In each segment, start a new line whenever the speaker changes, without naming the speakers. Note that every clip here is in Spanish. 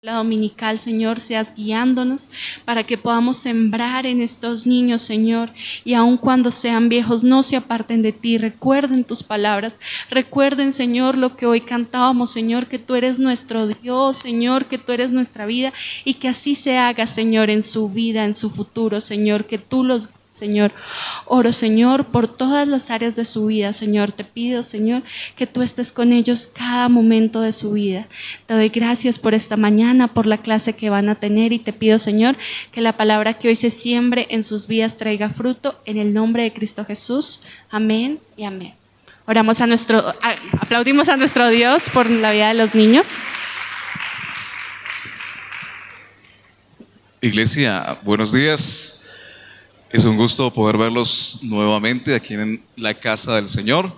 la dominical, Señor, seas guiándonos para que podamos sembrar en estos niños, Señor, y aun cuando sean viejos no se aparten de ti. Recuerden tus palabras, recuerden, Señor, lo que hoy cantábamos, Señor, que tú eres nuestro Dios, Señor, que tú eres nuestra vida, y que así se haga, Señor, en su vida, en su futuro, Señor, que tú los, Señor. Oro, Señor, por todas las áreas de su vida, Señor. Te pido, Señor, que tú estés con ellos cada momento de su vida. Te doy gracias por esta mañana, por la clase que van a tener, y te pido, Señor, que la palabra que hoy se siembre en sus vidas traiga fruto en el nombre de Cristo Jesús. Amén y amén. Aplaudimos a nuestro Dios por la vida de los niños.
Iglesia, buenos días. Es un gusto poder verlos nuevamente aquí en la casa del Señor.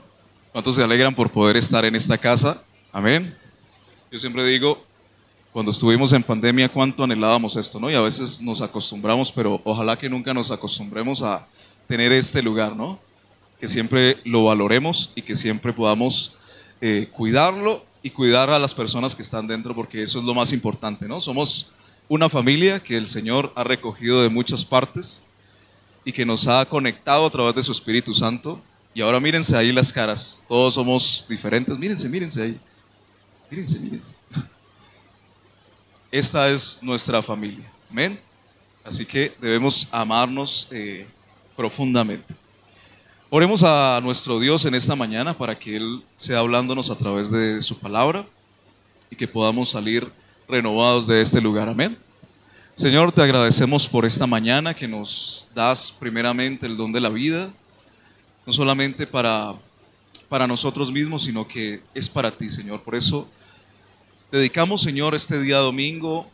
¿Cuántos se alegran por poder estar en esta casa? Amén. Yo siempre digo, cuando estuvimos en pandemia, cuánto anhelábamos esto, ¿no? Y a veces nos acostumbramos, pero ojalá que nunca nos acostumbremos a tener este lugar, ¿no? Que siempre lo valoremos y que siempre podamos cuidarlo y cuidar a las personas que están dentro, porque eso es lo más importante, ¿no? Somos una familia que el Señor ha recogido de muchas partes y que nos ha conectado a través de su Espíritu Santo. Y ahora mírense ahí las caras, todos somos diferentes, mírense ahí, mírense. Esta es nuestra familia, amén. Así que debemos amarnos profundamente. Oremos a nuestro Dios en esta mañana para que Él sea hablándonos a través de su palabra y que podamos salir renovados de este lugar, amén. Señor, te agradecemos por esta mañana que nos das primeramente el don de la vida, no solamente para nosotros mismos, sino que es para ti, Señor. Por eso dedicamos, Señor, este día domingo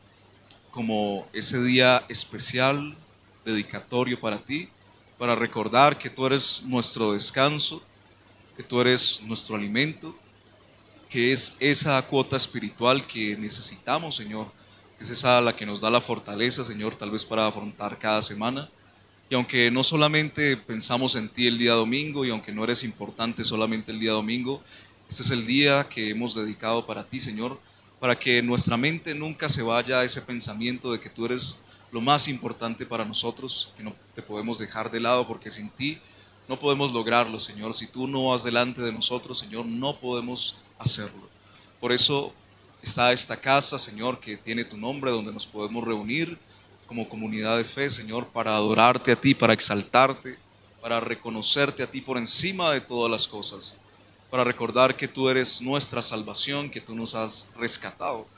como ese día especial, dedicatorio para ti, para recordar que tú eres nuestro descanso, que tú eres nuestro alimento, que es esa cuota espiritual que necesitamos, Señor. Es esa la que nos da la fortaleza, Señor, tal vez para afrontar cada semana. Y aunque no solamente pensamos en ti el día domingo, y aunque no eres importante solamente el día domingo, este es el día que hemos dedicado para ti, Señor, para que nuestra mente nunca se vaya a ese pensamiento de que tú eres lo más importante para nosotros, que no te podemos dejar de lado, porque sin ti no podemos lograrlo, Señor. Si tú no vas delante de nosotros, Señor, no podemos hacerlo. Por eso está esta casa, Señor, que tiene tu nombre, donde nos podemos reunir como comunidad de fe, Señor, para adorarte a ti, para exaltarte, para reconocerte a ti por encima de todas las cosas, para recordar que tú eres nuestra salvación, que tú nos has rescatado.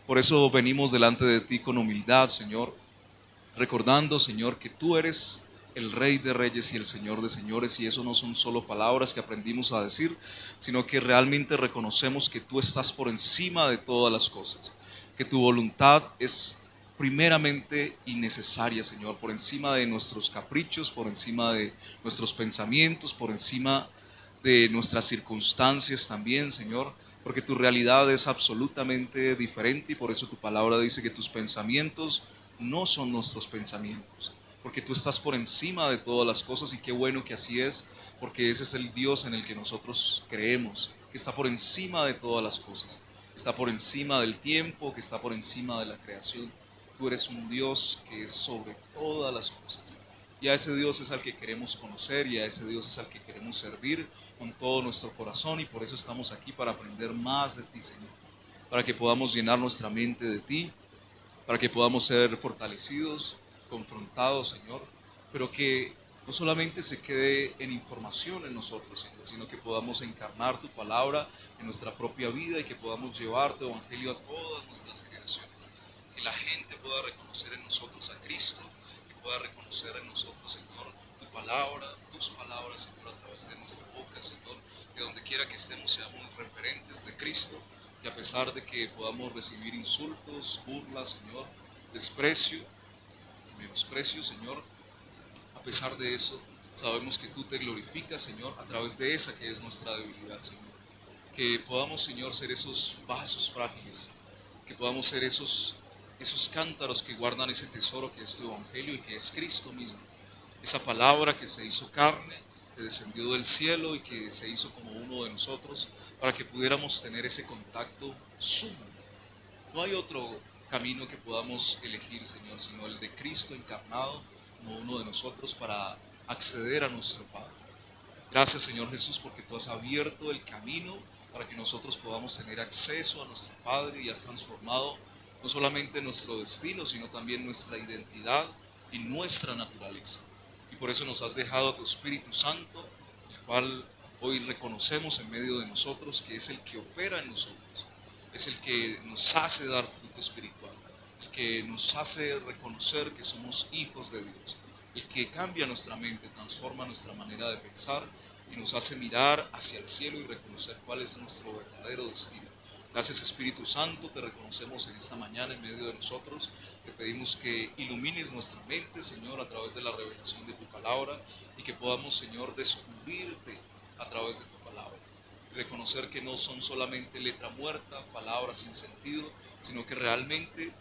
Por eso venimos delante de ti con humildad, Señor, recordando, Señor, que tú eres el Rey de Reyes y el Señor de Señores, y eso no son solo palabras que aprendimos a decir, sino que realmente reconocemos que tú estás por encima de todas las cosas, que tu voluntad es primeramente y necesaria, Señor, por encima de nuestros caprichos, por encima de nuestros pensamientos, por encima de nuestras circunstancias también, Señor, porque tu realidad es absolutamente diferente, y por eso tu palabra dice que tus pensamientos no son nuestros pensamientos, porque tú estás por encima de todas las cosas. Y qué bueno que así es, porque ese es el Dios en el que nosotros creemos, que está por encima de todas las cosas, está por encima del tiempo, que está por encima de la creación. Tú eres un Dios que es sobre todas las cosas, y a ese Dios es al que queremos conocer, y a ese Dios es al que queremos servir con todo nuestro corazón. Y por eso estamos aquí, para aprender más de ti, Señor, para que podamos llenar nuestra mente de ti, para que podamos ser fortalecidos, confrontados, Señor, pero que no solamente se quede en información en nosotros, Señor, sino que podamos encarnar tu palabra en nuestra propia vida, y que podamos llevar tu evangelio a todas nuestras generaciones. Que la gente pueda reconocer en nosotros a Cristo, que pueda reconocer en nosotros, Señor, tu palabra, tus palabras, Señor, a través de nuestra boca, Señor, que donde quiera que estemos seamos referentes de Cristo. Y a pesar de que podamos recibir insultos, burlas, Señor, desprecio, menosprecio, Señor, a pesar de eso, sabemos que tú te glorificas, Señor, a través de esa que es nuestra debilidad, Señor. Que podamos, Señor, ser esos vasos frágiles, que podamos ser esos cántaros que guardan ese tesoro que es tu evangelio y que es Cristo mismo. Esa palabra que se hizo carne, que descendió del cielo y que se hizo como uno de nosotros, para que pudiéramos tener ese contacto sumo. No hay otro camino que podamos elegir, Señor, sino el de Cristo encarnado como uno de nosotros para acceder a nuestro Padre. Gracias, Señor Jesús, porque tú has abierto el camino para que nosotros podamos tener acceso a nuestro Padre y has transformado no solamente nuestro destino, sino también nuestra identidad y nuestra naturaleza. Y por eso nos has dejado a tu Espíritu Santo, el cual hoy reconocemos en medio de nosotros que es el que opera en nosotros, es el que nos hace dar fruto espiritual, el que nos hace reconocer que somos hijos de Dios, el que cambia nuestra mente, transforma nuestra manera de pensar y nos hace mirar hacia el cielo y reconocer cuál es nuestro verdadero destino. Gracias, Espíritu Santo, te reconocemos en esta mañana en medio de nosotros. Te pedimos que ilumines nuestra mente, Señor, a través de la revelación de tu palabra y que podamos, Señor, descubrirte a través de tu palabra. Y reconocer que no son solamente letra muerta, palabras sin sentido, sino que realmente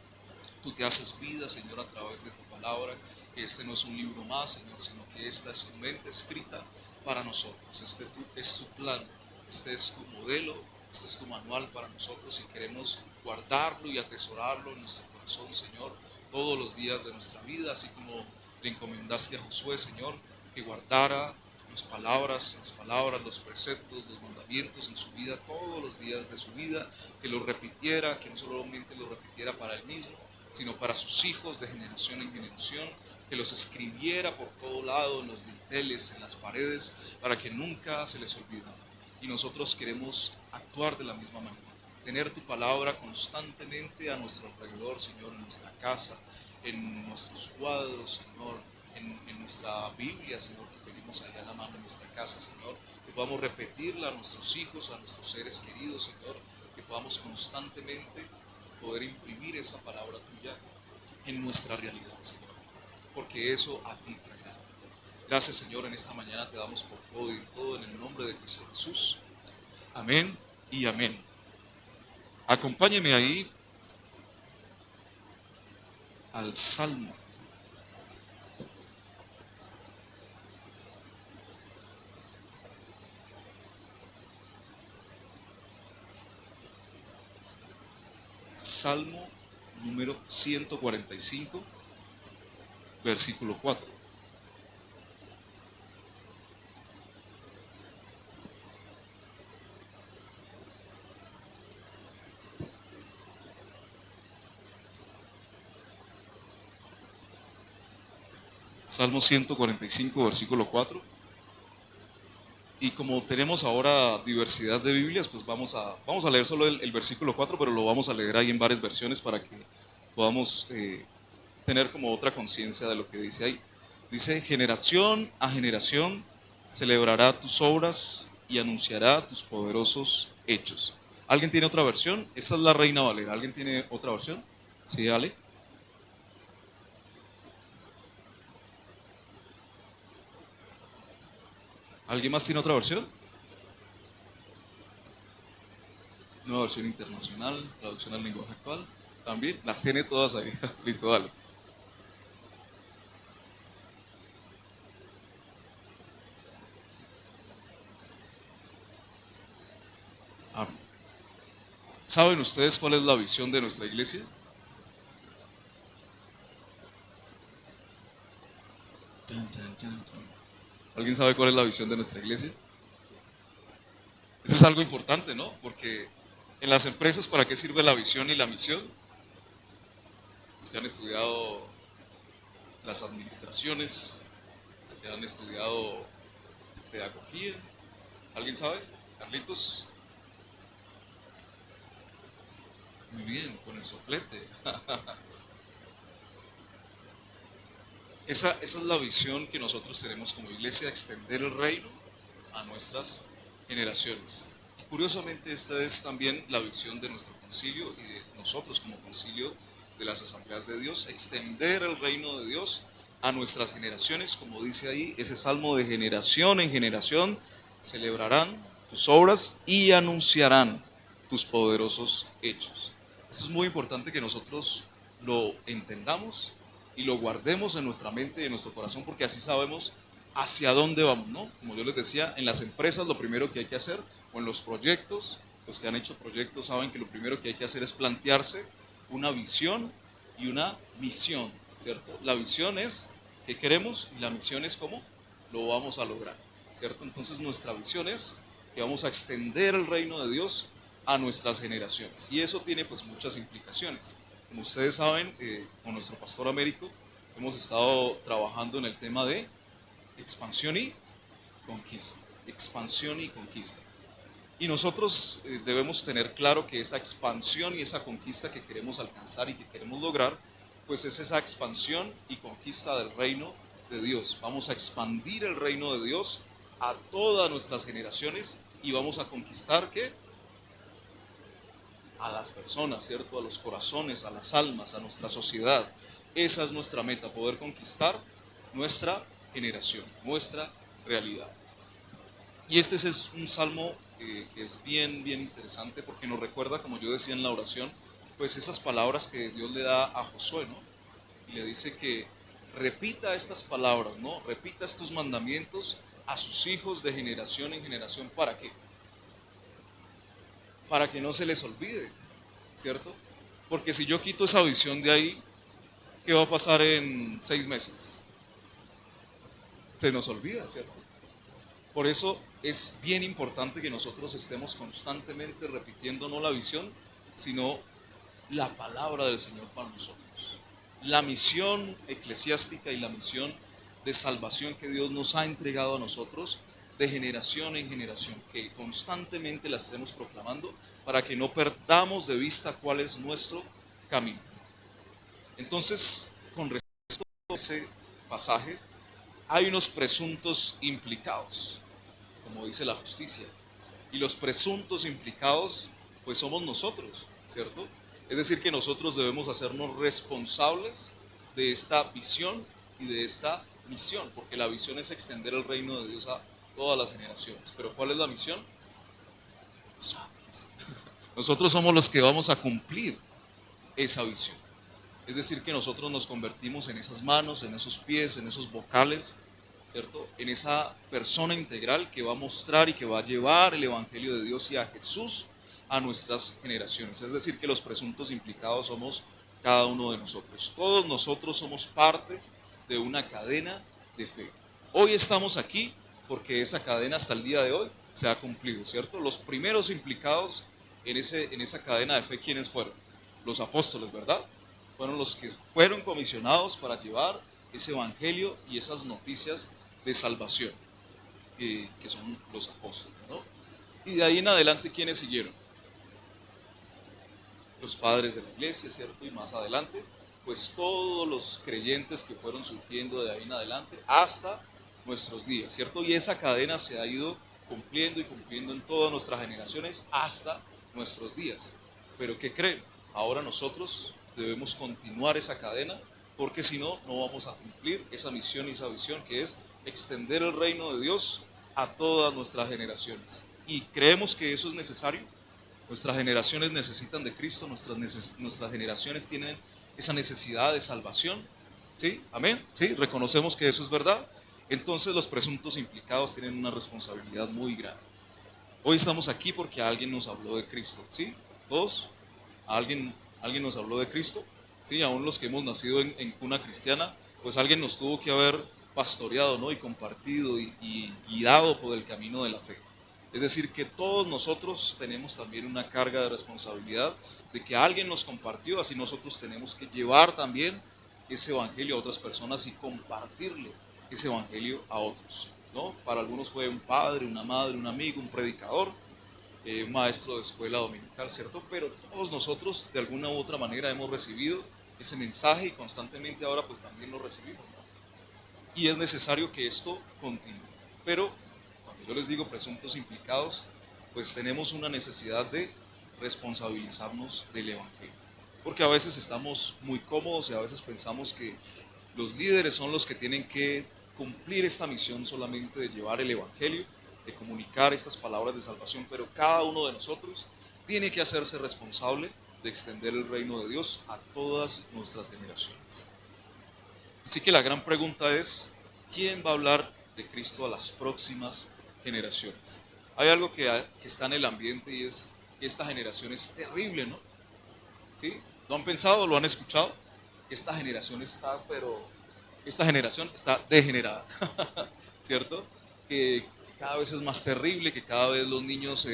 tú te haces vida, Señor, a través de tu palabra, que este no es un libro más, Señor, sino que esta es tu mente escrita para nosotros. Este es tu plan, este es tu modelo, este es tu manual para nosotros y queremos guardarlo y atesorarlo en nuestro corazón, Señor, todos los días de nuestra vida, así como le encomendaste a Josué, Señor, que guardara las palabras, los preceptos, los mandamientos en su vida, todos los días de su vida, que lo repitiera, que no solamente lo repitiera para él mismo, sino para sus hijos de generación en generación, que los escribiera por todo lado, en los dinteles, en las paredes, para que nunca se les olvidara. Y nosotros queremos actuar de la misma manera, tener tu palabra constantemente a nuestro alrededor, Señor, en nuestra casa, en nuestros cuadros, Señor, en nuestra Biblia, Señor, que tenemos allá en la mano en nuestra casa, Señor, que podamos repetirla a nuestros hijos, a nuestros seres queridos, Señor, que podamos constantemente poder imprimir esa palabra tuya en nuestra realidad, Señor, porque eso a ti te agrada. Gracias, Señor, en esta mañana te damos por todo y todo en el nombre de Cristo Jesús. Amén y amén. Acompáñeme ahí al Salmo. Salmo número 145, versículo 4. Salmo 145, versículo 4. Y como tenemos ahora diversidad de Biblias, pues vamos a leer solo el versículo 4, pero lo vamos a leer ahí en varias versiones para que podamos tener como otra conciencia de lo que dice ahí. Dice, generación a generación celebrará tus obras y anunciará tus poderosos hechos. ¿Alguien tiene otra versión? Esta es la Reina Valera. ¿Alguien tiene otra versión? Sí, Ale. ¿Alguien más tiene otra versión? Nueva versión internacional, traducción al lenguaje actual. También las tiene todas ahí. Listo, dale. Amén. ¿Saben ustedes cuál es la visión de nuestra iglesia? ¿Alguien sabe cuál es la visión de nuestra iglesia? Eso es algo importante, ¿no? Porque en las empresas, ¿para qué sirve la visión y la misión? Los que han estudiado las administraciones, los que han estudiado pedagogía. ¿Alguien sabe? Carlitos. Muy bien, con el soplete. Esa es la visión que nosotros tenemos como iglesia, extender el reino a nuestras generaciones. Y curiosamente esta es también la visión de nuestro concilio y de nosotros como concilio de las asambleas de Dios, extender el reino de Dios a nuestras generaciones, como dice ahí ese salmo, de generación en generación celebrarán tus obras y anunciarán tus poderosos hechos. Eso es muy importante que nosotros lo entendamos y lo guardemos en nuestra mente y en nuestro corazón, porque así sabemos hacia dónde vamos, ¿no? Como yo les decía, en las empresas lo primero que hay que hacer, o en los proyectos, los que han hecho proyectos saben que lo primero que hay que hacer es plantearse una visión y una misión, ¿cierto? La visión es qué queremos y la misión es cómo lo vamos a lograr, ¿cierto? Entonces nuestra visión es que vamos a extender el reino de Dios a nuestras generaciones, y eso tiene pues muchas implicaciones. Como ustedes saben, con nuestro pastor Américo hemos estado trabajando en el tema de expansión y conquista, expansión y conquista. Y nosotros debemos tener claro que esa expansión y esa conquista que queremos alcanzar y que queremos lograr, pues es esa expansión y conquista del reino de Dios. Vamos a expandir el reino de Dios a todas nuestras generaciones y vamos a conquistar ¿qué? A las personas, ¿cierto? A los corazones, a las almas, a nuestra sociedad. Esa es nuestra meta, poder conquistar nuestra generación, nuestra realidad. Y este es un salmo que es bien interesante porque nos recuerda, como yo decía en la oración, pues esas palabras que Dios le da a Josué, ¿no? Y le dice que repita estas palabras, ¿no? Repita estos mandamientos a sus hijos de generación en generación. ¿Para qué? Para que no se les olvide, ¿cierto? Porque si yo quito esa visión de ahí, ¿qué va a pasar en 6 meses? Se nos olvida, ¿cierto? Por eso es bien importante que nosotros estemos constantemente repitiendo no la visión, sino la palabra del Señor para nosotros. La misión eclesiástica y la misión de salvación que Dios nos ha entregado a nosotros de generación en generación, que constantemente la estemos proclamando para que no perdamos de vista cuál es nuestro camino. Entonces, con respecto a ese pasaje, hay unos presuntos implicados, como dice la justicia. Y los presuntos implicados, pues somos nosotros, ¿cierto? Es decir, que nosotros debemos hacernos responsables de esta visión y de esta misión, porque la visión es extender el reino de Dios a todas las generaciones. Pero ¿cuál es la misión? Nosotros somos los que vamos a cumplir esa visión. Es decir, que nosotros nos convertimos en esas manos, en esos pies, en esos vocales, ¿cierto? En esa persona integral que va a mostrar y que va a llevar el Evangelio de Dios y a Jesús a nuestras generaciones. Es decir, que los presuntos implicados somos cada uno de nosotros. Todos nosotros somos parte de una cadena de fe. Hoy estamos aquí porque esa cadena hasta el día de hoy se ha cumplido, ¿cierto? Los primeros implicados en esa cadena de fe, ¿quiénes fueron? Los apóstoles, ¿verdad? Fueron los que fueron comisionados para llevar ese evangelio y esas noticias de salvación, que son los apóstoles, ¿no? Y de ahí en adelante, ¿quiénes siguieron? Los padres de la iglesia, ¿cierto? Y más adelante, pues todos los creyentes que fueron surgiendo de ahí en adelante hasta nuestros días, ¿cierto? Y esa cadena se ha ido cumpliendo y cumpliendo en todas nuestras generaciones hasta nuestros días. Pero ¿qué creen? Ahora nosotros debemos continuar esa cadena, porque si no, no vamos a cumplir esa misión y esa visión que es extender el reino de Dios a todas nuestras generaciones. Y creemos que eso es necesario. Nuestras generaciones necesitan de Cristo, nuestras generaciones tienen esa necesidad de salvación. ¿Sí? Amén. ¿Sí? Reconocemos que eso es verdad. Entonces los presuntos implicados tienen una responsabilidad muy grande. Hoy estamos aquí porque alguien nos habló de Cristo. ¿Sí? ¿Todos? ¿Alguien nos habló de Cristo? ¿Sí? Aún los que hemos nacido en cuna cristiana, pues alguien nos tuvo que haber pastoreado, ¿no? Y compartido y guiado por el camino de la fe. Es decir, que todos nosotros tenemos también una carga de responsabilidad de que alguien nos compartió, así nosotros tenemos que llevar también ese evangelio a otras personas y compartirle ese evangelio a otros, ¿no? Para algunos fue un padre, una madre, un amigo, un predicador, un maestro de escuela dominical, ¿cierto? Pero todos nosotros de alguna u otra manera hemos recibido ese mensaje y constantemente ahora pues también lo recibimos, ¿no? Y es necesario que esto continúe. Pero cuando yo les digo presuntos implicados, pues tenemos una necesidad de responsabilizarnos del evangelio. Porque a veces estamos muy cómodos y a veces pensamos que los líderes son los que tienen que cumplir esta misión solamente de llevar el evangelio, de comunicar estas palabras de salvación, pero cada uno de nosotros tiene que hacerse responsable de extender el reino de Dios a todas nuestras generaciones. Así que la gran pregunta es, ¿quién va a hablar de Cristo a las próximas generaciones? Hay algo que está en el ambiente y es que esta generación es terrible, ¿no? ¿Sí? ¿Lo han pensado? ¿Lo han escuchado? Esta generación está degenerada, ¿cierto? Que cada vez es más terrible, que cada vez los niños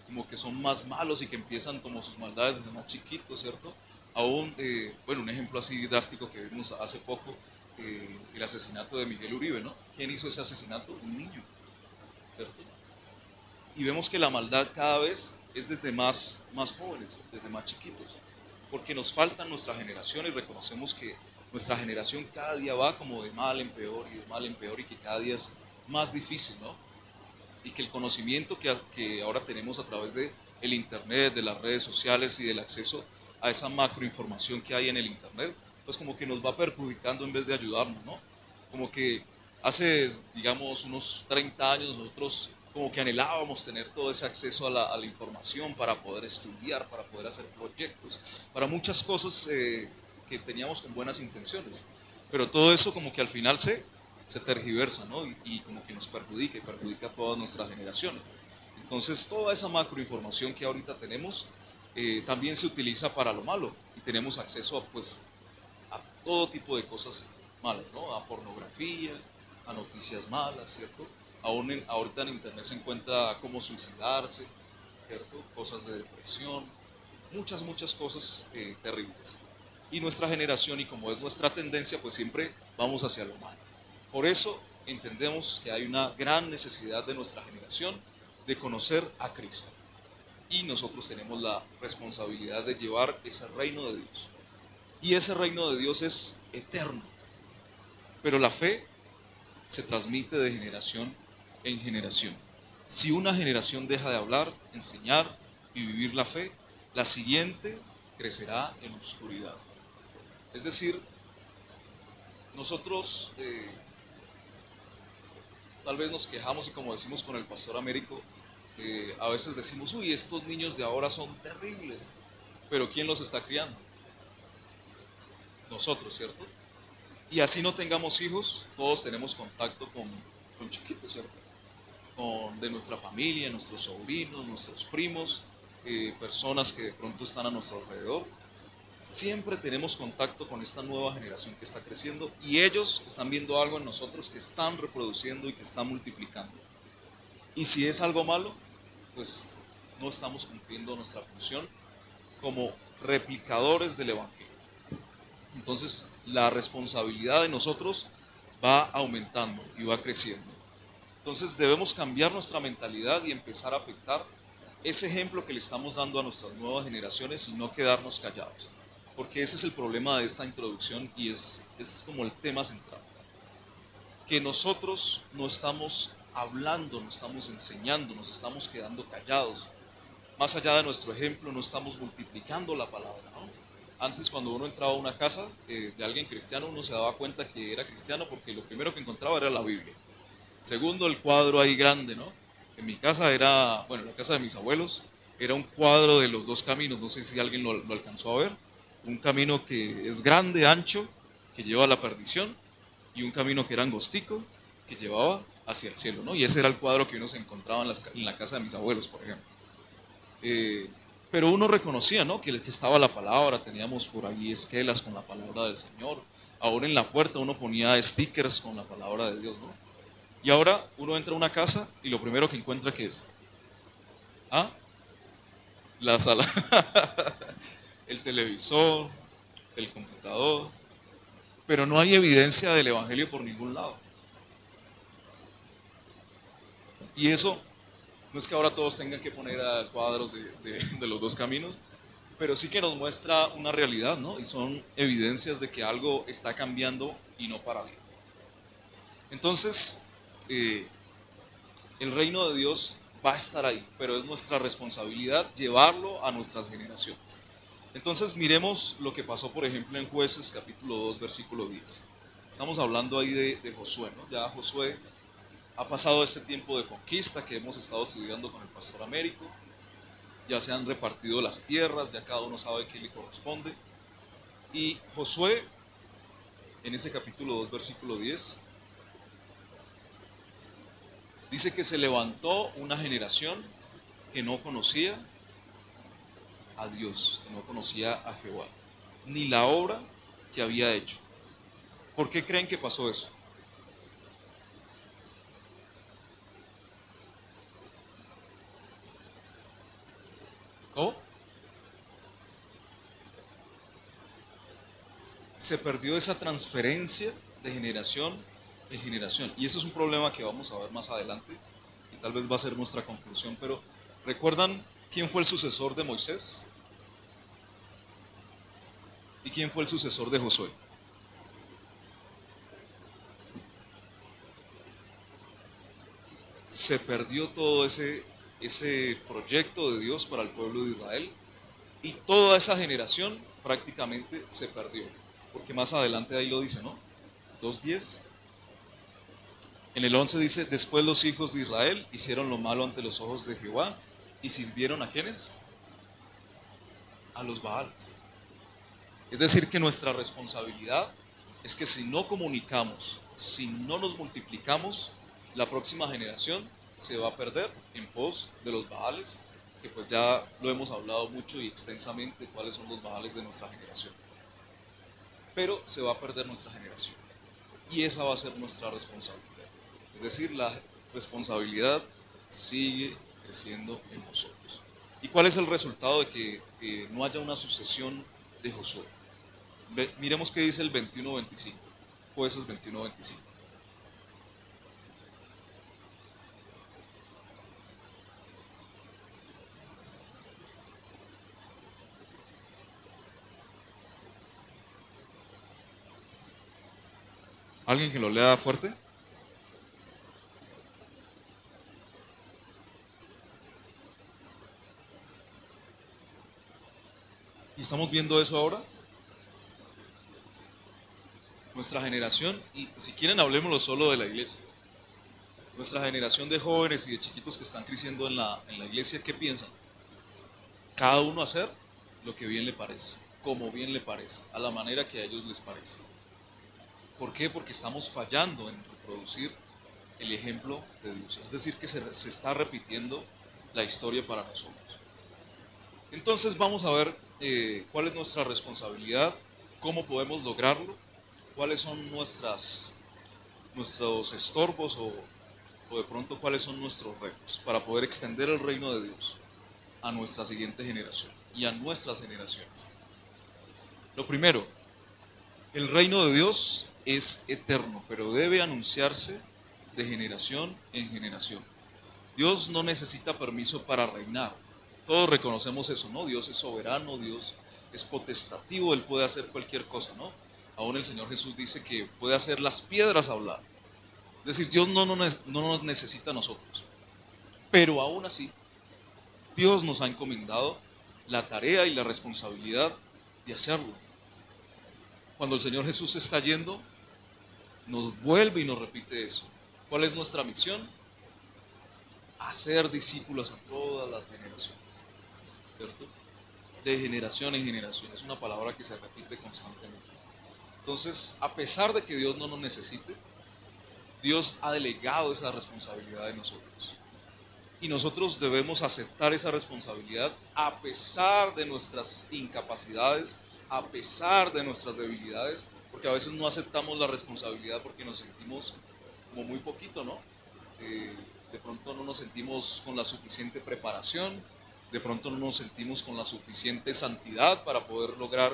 como que son más malos y que empiezan como sus maldades desde más chiquitos, ¿cierto? Aún, bueno, un ejemplo así drástico que vimos hace poco, el asesinato de Miguel Uribe, ¿no? ¿Quién hizo ese asesinato? Un niño, ¿cierto? Y vemos que la maldad cada vez es desde más jóvenes, desde más chiquitos, porque nos falta nuestra generación y reconocemos que nuestra generación cada día va como de mal en peor y de mal en peor y que cada día es más difícil, ¿no? Y que el conocimiento que ahora tenemos a través de el internet, de las redes sociales y del acceso a esa macroinformación que hay en el internet, pues como que nos va perjudicando en vez de ayudarnos, ¿no? Como que hace, digamos, unos 30 años nosotros como que anhelábamos tener todo ese acceso a la información para poder estudiar, para poder hacer proyectos, para muchas cosas que teníamos con buenas intenciones. Pero todo eso como que al final se tergiversa, ¿no? Y como que nos perjudica y perjudica a todas nuestras generaciones. Entonces, toda esa macroinformación que ahorita tenemos también se utiliza para lo malo y tenemos acceso a, pues, a todo tipo de cosas malas, ¿no? A pornografía, a noticias malas, ¿cierto? Ahorita en internet se encuentra cómo suicidarse, ¿cierto? Cosas de depresión, muchas cosas terribles. Y nuestra generación, y como es nuestra tendencia, pues siempre vamos hacia lo malo. Por eso entendemos que hay una gran necesidad de nuestra generación de conocer a Cristo. Y nosotros tenemos la responsabilidad de llevar ese reino de Dios. Y ese reino de Dios es eterno. Pero la fe se transmite de generación en generación. Si una generación deja de hablar, enseñar y vivir la fe, la siguiente crecerá en oscuridad. Es decir, nosotros tal vez nos quejamos y como decimos con el pastor Américo, a veces decimos, uy, estos niños de ahora son terribles, pero ¿quién los está criando? Nosotros, ¿cierto? Y así no tengamos hijos, todos tenemos contacto con chiquitos, ¿cierto? De nuestra familia, nuestros sobrinos, nuestros primos, personas que de pronto están a nuestro alrededor. Siempre tenemos contacto con esta nueva generación que está creciendo y ellos están viendo algo en nosotros que están reproduciendo y que están multiplicando. Y si es algo malo, pues no estamos cumpliendo nuestra función como replicadores del Evangelio. Entonces la responsabilidad de nosotros va aumentando y va creciendo. Entonces debemos cambiar nuestra mentalidad y empezar a afectar ese ejemplo que le estamos dando a nuestras nuevas generaciones y no quedarnos callados. Porque ese es el problema de esta introducción y es como el tema central. Que nosotros no estamos hablando, no estamos enseñando, nos estamos quedando callados. Más allá de nuestro ejemplo, no estamos multiplicando la palabra, ¿no? Antes, cuando uno entraba a una casa de alguien cristiano, uno se daba cuenta que era cristiano porque lo primero que encontraba era la Biblia. Segundo, el cuadro ahí grande, ¿no? En mi casa era, bueno, en la casa de mis abuelos, era un cuadro de los dos caminos, no sé si alguien lo alcanzó a ver. Un camino que es grande, ancho, que lleva a la perdición, y un camino que era angostico, que llevaba hacia el cielo, ¿no? Y ese era el cuadro que uno se encontraba en la casa de mis abuelos, por ejemplo. Pero uno reconocía, ¿no? Que estaba la palabra, teníamos por ahí esquelas con la palabra del Señor. Ahora en la puerta uno ponía stickers con la palabra de Dios, ¿no? Y ahora uno entra a una casa y lo primero que encuentra, ¿qué es? ¿Ah? La sala, el televisor, el computador, pero no hay evidencia del Evangelio por ningún lado. Y eso no es que ahora todos tengan que poner cuadros de los dos caminos, pero sí que nos muestra una realidad, ¿no? Y son evidencias de que algo está cambiando y no para bien. Entonces, el reino de Dios va a estar ahí, pero es nuestra responsabilidad llevarlo a nuestras generaciones. Entonces miremos lo que pasó, por ejemplo, en Jueces capítulo 2, versículo 10. Estamos hablando ahí de Josué, ¿no? Ya Josué ha pasado este tiempo de conquista que hemos estado estudiando con el pastor Américo. Ya se han repartido las tierras, ya cada uno sabe qué le corresponde. Y Josué, en ese capítulo 2, versículo 10, dice que se levantó una generación que no conocía a Dios, que no conocía a Jehová. ni la obra que había hecho. ¿Por qué creen que pasó eso? ¿Cómo? Se perdió esa transferencia de generación en generación. Y eso es un problema que vamos a ver más adelante y tal vez va a ser nuestra conclusión. Pero ¿recuerdan quién fue el sucesor de Moisés? ¿Y quién fue el sucesor de Josué? Se perdió todo ese proyecto de Dios para el pueblo de Israel y toda esa generación prácticamente se perdió. Porque más adelante ahí lo dice, ¿no? 2:10. En el 11 dice, después los hijos de Israel hicieron lo malo ante los ojos de Jehová y sirvieron a quienes, a los Baales. Es decir, que nuestra responsabilidad es que si no comunicamos, si no nos multiplicamos, la próxima generación se va a perder en pos de los Baales, que pues ya lo hemos hablado mucho y extensamente cuáles son los Baales de nuestra generación. Pero se va a perder nuestra generación y esa va a ser nuestra responsabilidad. Es decir, la responsabilidad sigue creciendo en nosotros. ¿Y cuál es el resultado de que no haya una sucesión de Josué? Miremos qué dice el 21-25, Jueces 21-25. ¿Alguien que lo lea fuerte? ¿Y estamos viendo eso ahora? Nuestra generación, y si quieren hablemoslo solo de la iglesia, nuestra generación de jóvenes y de chiquitos que están creciendo en la iglesia, ¿qué piensan? Cada uno hacer lo que bien le parece, como bien le parece, a la manera que a ellos les parece. ¿Por qué? Porque estamos fallando en reproducir el ejemplo de Dios. Es decir, que se está repitiendo la historia para nosotros. Entonces vamos a ver cuál es nuestra responsabilidad, cómo podemos lograrlo, cuáles son nuestros estorbos o de pronto cuáles son nuestros retos para poder extender el reino de Dios a nuestra siguiente generación y a nuestras generaciones. Lo primero, el reino de Dios es eterno, pero debe anunciarse de generación en generación. Dios no necesita permiso para reinar. Todos reconocemos eso, ¿no? Dios es soberano, Dios es potestativo, Él puede hacer cualquier cosa, ¿no? Aún el Señor Jesús dice que puede hacer las piedras hablar. Es decir, Dios no nos necesita a nosotros. Pero aún así, Dios nos ha encomendado la tarea y la responsabilidad de hacerlo. Cuando el Señor Jesús está yendo, nos vuelve y nos repite eso. ¿Cuál es nuestra misión? Hacer discípulos a todas las generaciones, ¿cierto? De generación en generación. Es una palabra que se repite constantemente. Entonces, a pesar de que Dios no nos necesite, Dios ha delegado esa responsabilidad de nosotros. Y nosotros debemos aceptar esa responsabilidad a pesar de nuestras incapacidades, a pesar de nuestras debilidades, porque a veces no aceptamos la responsabilidad porque nos sentimos como muy poquito, ¿no? De pronto no nos sentimos con la suficiente preparación, de pronto no nos sentimos con la suficiente santidad para poder lograr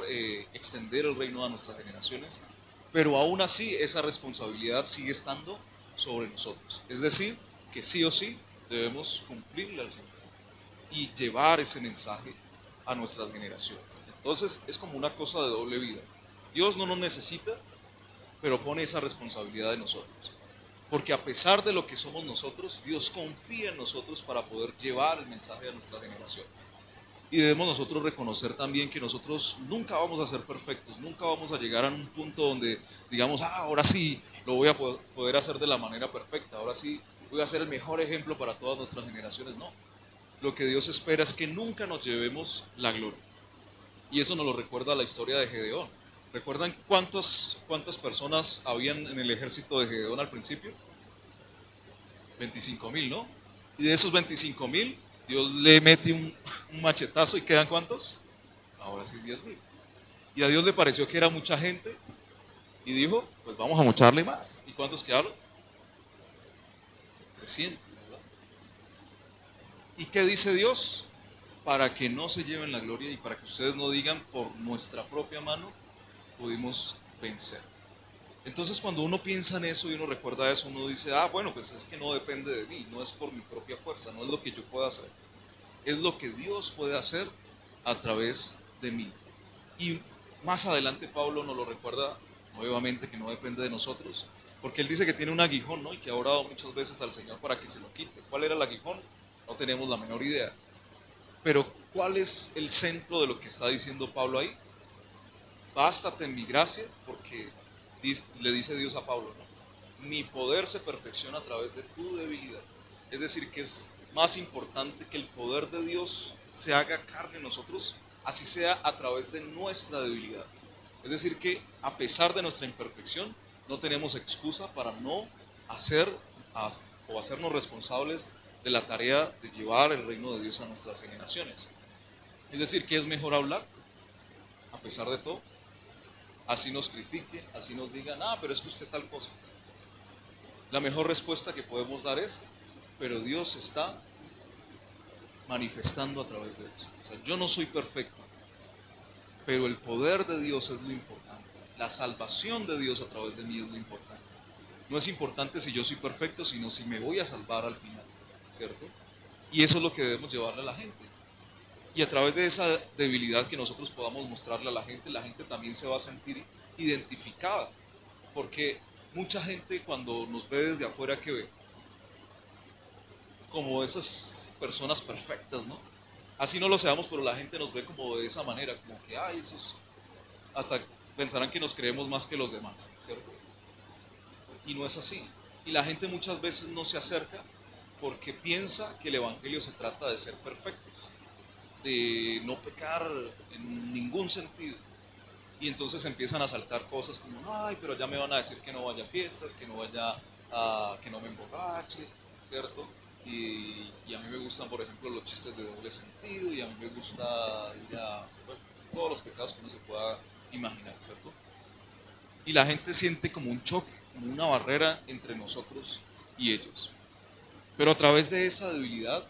extender el reino a nuestras generaciones, pero aún así esa responsabilidad sigue estando sobre nosotros. Es decir, que sí o sí debemos cumplirle al Señor y llevar ese mensaje a nuestras generaciones. Entonces es como una cosa de doble vida. Dios no nos necesita, pero pone esa responsabilidad de nosotros. Porque a pesar de lo que somos nosotros, Dios confía en nosotros para poder llevar el mensaje a nuestras generaciones. Y debemos nosotros reconocer también que nosotros nunca vamos a ser perfectos, nunca vamos a llegar a un punto donde digamos, ahora sí lo voy a poder hacer de la manera perfecta, ahora sí voy a ser el mejor ejemplo para todas nuestras generaciones. No, lo que Dios espera es que nunca nos llevemos la gloria. Y eso nos lo recuerda la historia de Gedeón. ¿Recuerdan cuántas personas habían en el ejército de Gedeón al principio? 25,000, ¿no? Y de esos 25,000, Dios le mete un machetazo y quedan ¿cuántos? Ahora sí 10,000. Y a Dios le pareció que era mucha gente y dijo, pues vamos a mocharle más. ¿Y cuántos quedaron? 300, ¿verdad? ¿Y qué dice Dios? Para que no se lleven la gloria y para que ustedes no digan, por nuestra propia mano pudimos vencer. Entonces cuando uno piensa en eso y uno recuerda eso, uno dice, bueno, pues es que no depende de mí, no es por mi propia fuerza, no es lo que yo pueda hacer, es lo que Dios puede hacer a través de mí. Y más adelante Pablo nos lo recuerda nuevamente, que no depende de nosotros, porque él dice que tiene un aguijón, ¿no? Y que ha orado muchas veces al Señor para que se lo quite. ¿Cuál era el aguijón? No tenemos la menor idea. Pero ¿cuál es el centro de lo que está diciendo Pablo ahí? Bástate en mi gracia, porque le dice Dios a Pablo, ¿no? Mi poder se perfecciona a través de tu debilidad. Es decir, que es más importante que el poder de Dios se haga carne en nosotros, así sea a través de nuestra debilidad. Es decir, que a pesar de nuestra imperfección, no tenemos excusa para no hacer o hacernos responsables de la tarea de llevar el reino de Dios a nuestras generaciones. Es decir, que es mejor hablar, a pesar de todo, así nos critiquen, así nos digan, pero es que usted tal cosa. La mejor respuesta que podemos dar es, pero Dios está manifestando a través de eso. O sea, yo no soy perfecto, pero el poder de Dios es lo importante. La salvación de Dios a través de mí es lo importante. No es importante si yo soy perfecto, sino si me voy a salvar al final, ¿cierto? Y eso es lo que debemos llevarle a la gente. Y a través de esa debilidad que nosotros podamos mostrarle a la gente también se va a sentir identificada. Porque mucha gente cuando nos ve desde afuera, ¿qué ve? Como esas personas perfectas, ¿no? Así no lo seamos, pero la gente nos ve como de esa manera, como que, esos, hasta pensarán que nos creemos más que los demás, ¿cierto? Y no es así. Y la gente muchas veces no se acerca porque piensa que el Evangelio se trata de ser perfectos, de no pecar en ningún sentido. Y entonces empiezan a saltar cosas como, pero ya me van a decir que no vaya a fiestas, que no vaya que no me emborrache, ¿cierto? Y a mí me gustan, por ejemplo, los chistes de doble sentido, y a mí me gusta ir bueno, todos los pecados que uno se pueda imaginar, ¿cierto? Y la gente siente como un choque, como una barrera entre nosotros y ellos. Pero a través de esa debilidad,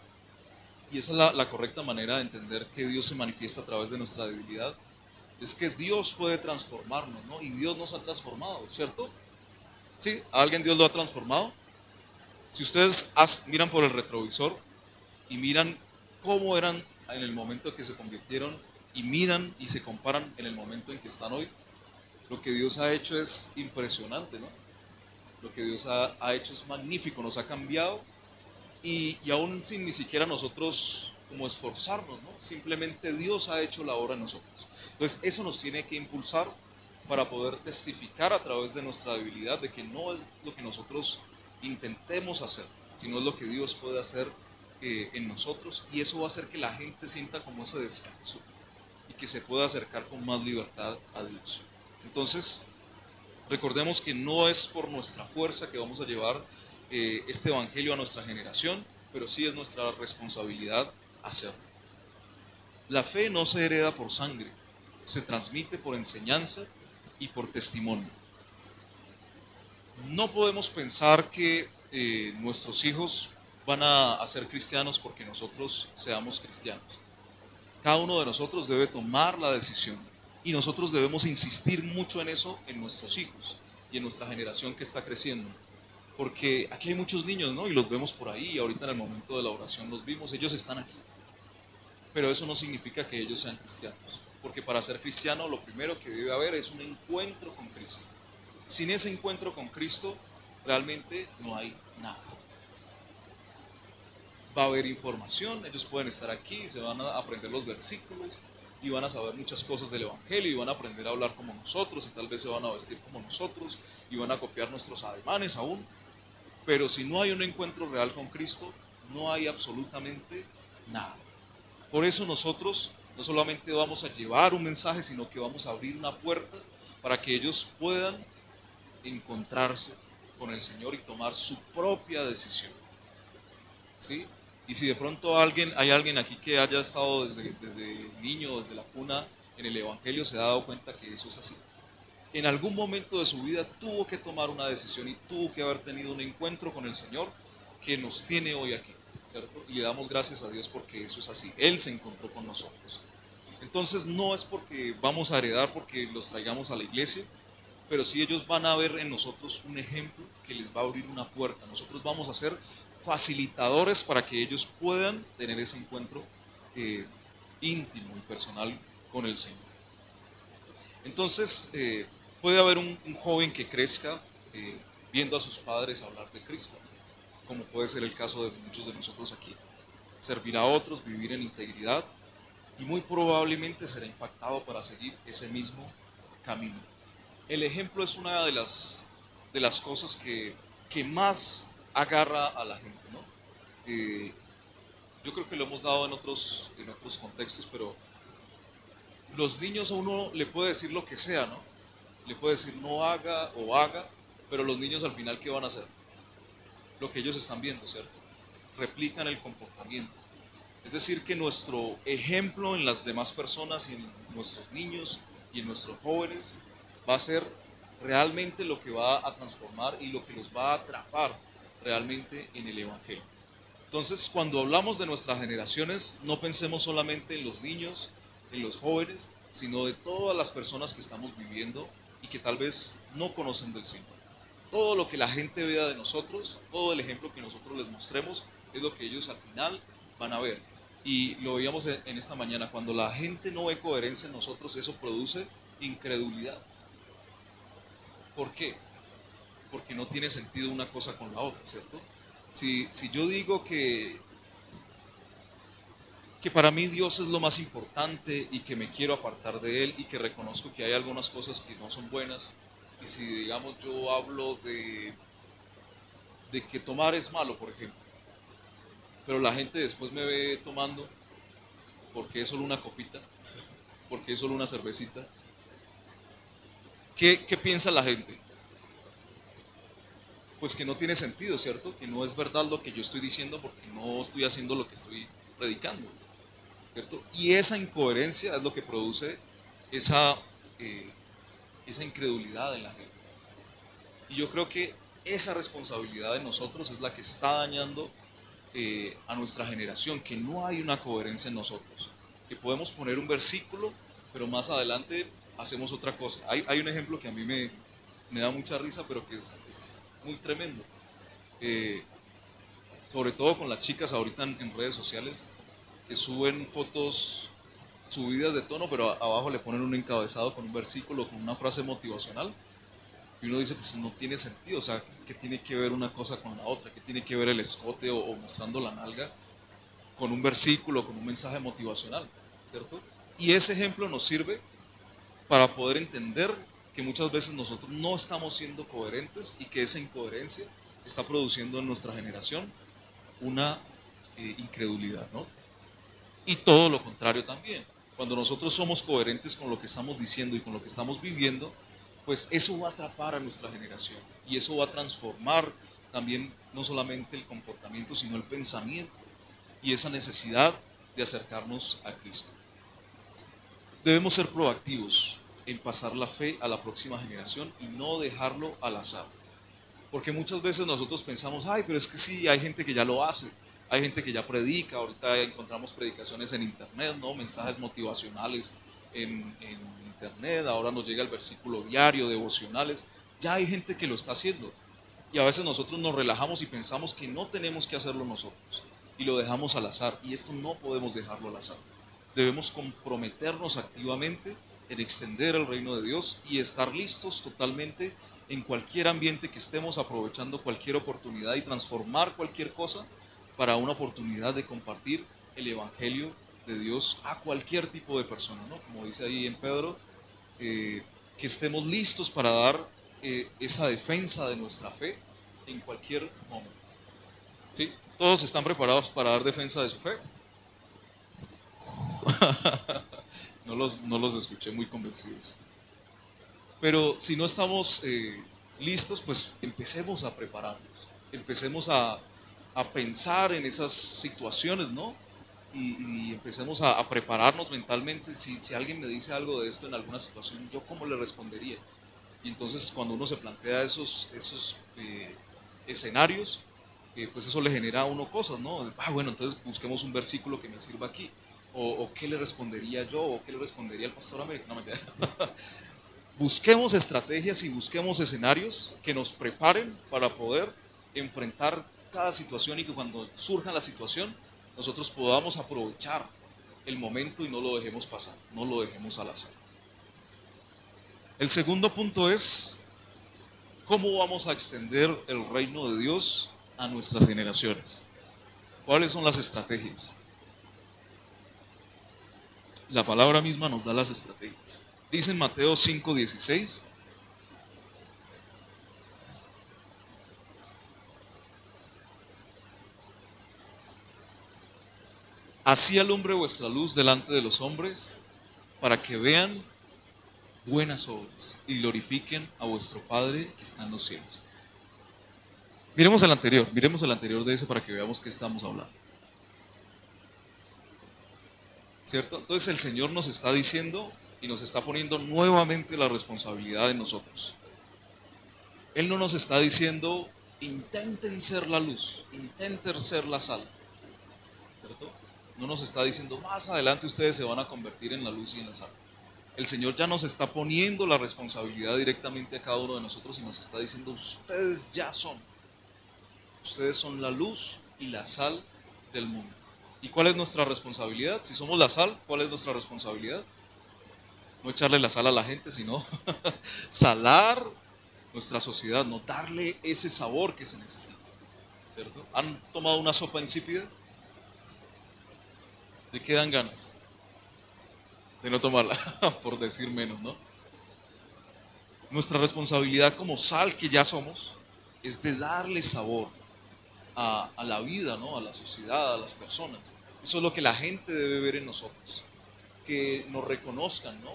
y esa es la correcta manera de entender que Dios se manifiesta a través de nuestra debilidad, es que Dios puede transformarnos, ¿no? Y Dios nos ha transformado, ¿cierto? ¿Sí? ¿A alguien Dios lo ha transformado? Si ustedes miran por el retrovisor y miran cómo eran en el momento que se convirtieron y miran y se comparan en el momento en que están hoy, lo que Dios ha hecho es impresionante, ¿no? Lo que Dios ha hecho es magnífico, nos ha cambiado y aún sin ni siquiera nosotros como esforzarnos, ¿no? Simplemente Dios ha hecho la obra en nosotros. Entonces eso nos tiene que impulsar para poder testificar a través de nuestra debilidad de que no es lo que nosotros intentemos hacer, sino es lo que Dios puede hacer en nosotros, y eso va a hacer que la gente sienta como ese descanso y que se pueda acercar con más libertad a Dios. Entonces, recordemos que no es por nuestra fuerza que vamos a llevar este evangelio a nuestra generación, pero sí es nuestra responsabilidad hacerlo. La fe no se hereda por sangre, se transmite por enseñanza y por testimonio. No podemos pensar que nuestros hijos van a ser cristianos porque nosotros seamos cristianos. Cada uno de nosotros debe tomar la decisión y nosotros debemos insistir mucho en eso en nuestros hijos y en nuestra generación que está creciendo. Porque aquí hay muchos niños, ¿no? Y los vemos por ahí, y ahorita en el momento de la oración los vimos, ellos están aquí. Pero eso no significa que ellos sean cristianos, porque para ser cristiano lo primero que debe haber es un encuentro con Cristo. Sin ese encuentro con Cristo, realmente no hay nada. Va a haber información, ellos pueden estar aquí, se van a aprender los versículos y van a saber muchas cosas del Evangelio y van a aprender a hablar como nosotros y tal vez se van a vestir como nosotros y van a copiar nuestros ademanes aún. Pero si no hay un encuentro real con Cristo, no hay absolutamente nada. Por eso nosotros no solamente vamos a llevar un mensaje, sino que vamos a abrir una puerta para que ellos puedan encontrarse con el Señor y tomar su propia decisión, ¿sí? Y si de pronto hay alguien aquí que haya estado desde niño, desde la cuna, en el Evangelio se ha dado cuenta que eso es así. En algún momento de su vida tuvo que tomar una decisión y tuvo que haber tenido un encuentro con el Señor que nos tiene hoy aquí, ¿cierto? Y le damos gracias a Dios porque eso es así. Él se encontró con nosotros. Entonces no es porque vamos a heredar porque los traigamos a la iglesia, pero sí ellos van a ver en nosotros un ejemplo que les va a abrir una puerta. Nosotros vamos a ser facilitadores para que ellos puedan tener ese encuentro íntimo y personal con el Señor. Entonces, puede haber un joven que crezca viendo a sus padres hablar de Cristo, como puede ser el caso de muchos de nosotros aquí. Servir a otros, vivir en integridad y muy probablemente será impactado para seguir ese mismo camino. El ejemplo es una de las cosas que más agarra a la gente, ¿no? Yo creo que lo hemos dado en otros contextos, pero los niños a uno le puede decir lo que sea, ¿no? Le puede decir no haga o haga, pero los niños al final, ¿qué van a hacer? Lo que ellos están viendo, ¿cierto? Replican el comportamiento. Es decir, que nuestro ejemplo en las demás personas y en nuestros niños y en nuestros jóvenes va a ser realmente lo que va a transformar y lo que los va a atrapar realmente en el Evangelio. Entonces, cuando hablamos de nuestras generaciones, no pensemos solamente en los niños, en los jóvenes, sino de todas las personas que estamos viviendo y que tal vez no conocen del Señor. Todo lo que la gente vea de nosotros, todo el ejemplo que nosotros les mostremos, es lo que ellos al final van a ver. Y lo veíamos en esta mañana, cuando la gente no ve coherencia en nosotros, eso produce incredulidad. ¿Por qué? Porque no tiene sentido una cosa con la otra, ¿cierto? Si yo digo que para mí Dios es lo más importante y que me quiero apartar de Él y que reconozco que hay algunas cosas que no son buenas, y si digamos yo hablo de que tomar es malo, por ejemplo, pero la gente después me ve tomando porque es solo una copita, porque es solo una cervecita, ¿qué piensa la gente? Pues que no tiene sentido, ¿cierto? Que no es verdad lo que yo estoy diciendo porque no estoy haciendo lo que estoy predicando, ¿cierto? Y esa incoherencia es lo que produce esa, esa incredulidad en la gente. Y yo creo que esa responsabilidad de nosotros es la que está dañando a nuestra generación, que no hay una coherencia en nosotros, que podemos poner un versículo, pero más adelante hacemos otra cosa. Hay un ejemplo que a mí me da mucha risa, pero que es muy tremendo. Sobre todo con las chicas ahorita en redes sociales, que suben fotos subidas de tono, pero abajo le ponen un encabezado con un versículo, con una frase motivacional. Y uno dice, pues no tiene sentido, o sea, ¿qué tiene que ver una cosa con la otra? ¿Qué tiene que ver el escote o mostrando la nalga con un versículo, con un mensaje motivacional? ¿Cierto? Y ese ejemplo nos sirve para poder entender que muchas veces nosotros no estamos siendo coherentes y que esa incoherencia está produciendo en nuestra generación una incredulidad, ¿no? Y todo lo contrario también. Cuando nosotros somos coherentes con lo que estamos diciendo y con lo que estamos viviendo, pues eso va a atrapar a nuestra generación y eso va a transformar también no solamente el comportamiento, sino el pensamiento y esa necesidad de acercarnos a Cristo. Debemos ser proactivos en pasar la fe a la próxima generación y no dejarlo al azar. Porque muchas veces nosotros pensamos, ay, pero es que sí, hay gente que ya lo hace, hay gente que ya predica, ahorita encontramos predicaciones en internet, ¿no? Mensajes motivacionales en internet, ahora nos llega el versículo diario, devocionales, ya hay gente que lo está haciendo. Y a veces nosotros nos relajamos y pensamos que no tenemos que hacerlo nosotros y lo dejamos al azar, y esto no podemos dejarlo al azar. Debemos comprometernos activamente en extender el reino de Dios y estar listos totalmente en cualquier ambiente que estemos, aprovechando cualquier oportunidad y transformar cualquier cosa para una oportunidad de compartir el Evangelio de Dios a cualquier tipo de persona, ¿no? Como dice ahí en Pedro, que estemos listos para dar esa defensa de nuestra fe en cualquier momento. ¿Sí? ¿Todos están preparados para dar defensa de su fe? No los escuché muy convencidos. Pero si no estamos listos, pues empecemos a prepararnos, empecemos a pensar en esas situaciones, ¿no? y empecemos a prepararnos mentalmente. Si alguien me dice algo de esto en alguna situación, ¿yo cómo le respondería? Y entonces cuando uno se plantea esos escenarios, pues eso le genera a uno cosas, ¿no? Bueno, entonces busquemos un versículo que me sirva aquí. O qué le respondería yo, o qué le respondería el pastor América. No, mentira. Busquemos estrategias y busquemos escenarios que nos preparen para poder enfrentar cada situación y que cuando surja la situación nosotros podamos aprovechar el momento y no lo dejemos pasar, no lo dejemos al azar. El segundo punto es cómo vamos a extender el reino de Dios a nuestras generaciones. ¿Cuáles son las estrategias? La palabra misma nos da las estrategias. Dice en Mateo 5:16: así alumbre vuestra luz delante de los hombres, para que vean buenas obras y glorifiquen a vuestro Padre que está en los cielos. Miremos el anterior de ese para que veamos qué estamos hablando. ¿Cierto? Entonces el Señor nos está diciendo y nos está poniendo nuevamente la responsabilidad en nosotros. Él no nos está diciendo, intenten ser la luz, intenten ser la sal. ¿Cierto? No nos está diciendo, más adelante ustedes se van a convertir en la luz y en la sal. El Señor ya nos está poniendo la responsabilidad directamente a cada uno de nosotros y nos está diciendo, ustedes son la luz y la sal del mundo. ¿Y cuál es nuestra responsabilidad? Si somos la sal, ¿cuál es nuestra responsabilidad? No echarle la sal a la gente, sino salar nuestra sociedad, no darle ese sabor que se necesita. ¿Cierto? ¿Han tomado una sopa insípida? ¿De qué dan ganas? De no tomarla, por decir menos, ¿no? Nuestra responsabilidad como sal que ya somos es de darle sabor a la vida, ¿no? A la sociedad, a las personas. Eso es lo que la gente debe ver en nosotros. Que nos reconozcan, ¿no?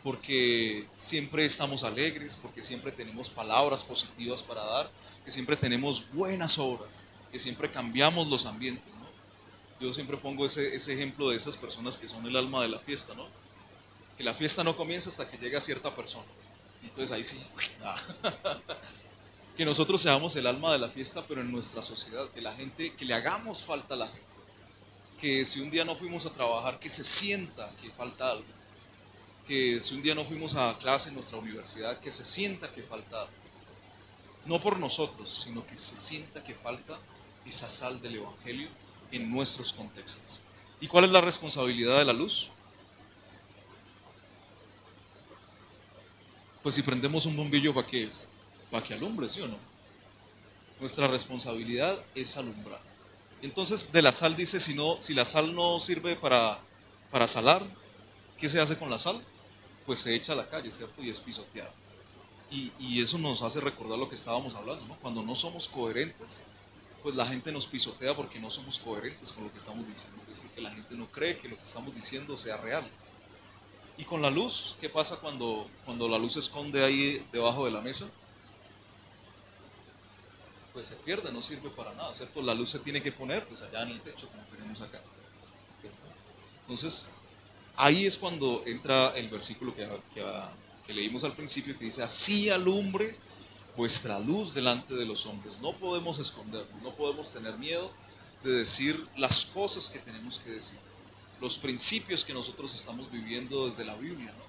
Porque siempre estamos alegres, porque siempre tenemos palabras positivas para dar, que siempre tenemos buenas obras, que siempre cambiamos los ambientes, ¿no? Yo siempre pongo ese ejemplo de esas personas que son el alma de la fiesta, ¿no? Que la fiesta no comienza hasta que llega cierta persona. Y entonces ahí sí, que nosotros seamos el alma de la fiesta, pero en nuestra sociedad, que la gente, que le hagamos falta a la gente. Que si un día no fuimos a trabajar, que se sienta que falta algo. Que si un día no fuimos a clase en nuestra universidad, que se sienta que falta algo. No por nosotros, sino que se sienta que falta esa sal del Evangelio en nuestros contextos. ¿Y cuál es la responsabilidad de la luz? Pues si prendemos un bombillo, ¿para qué es? Para que alumbre, ¿sí o no? Nuestra responsabilidad es alumbrar. Entonces, de la sal dice, si la sal no sirve para salar, ¿qué se hace con la sal? Pues se echa a la calle, ¿cierto? Y es pisoteada. Y eso nos hace recordar lo que estábamos hablando, ¿no? Cuando no somos coherentes, pues la gente nos pisotea porque no somos coherentes con lo que estamos diciendo. Es decir, que la gente no cree que lo que estamos diciendo sea real. Y con la luz, ¿qué pasa cuando la luz se esconde ahí debajo de la mesa? Pues se pierde, no sirve para nada, ¿cierto? La luz se tiene que poner pues allá en el techo, como tenemos acá. Entonces, ahí es cuando entra el versículo que leímos al principio, que dice, así alumbre vuestra luz delante de los hombres. No podemos escondernos, no podemos tener miedo de decir las cosas que tenemos que decir, los principios que nosotros estamos viviendo desde la Biblia, ¿no?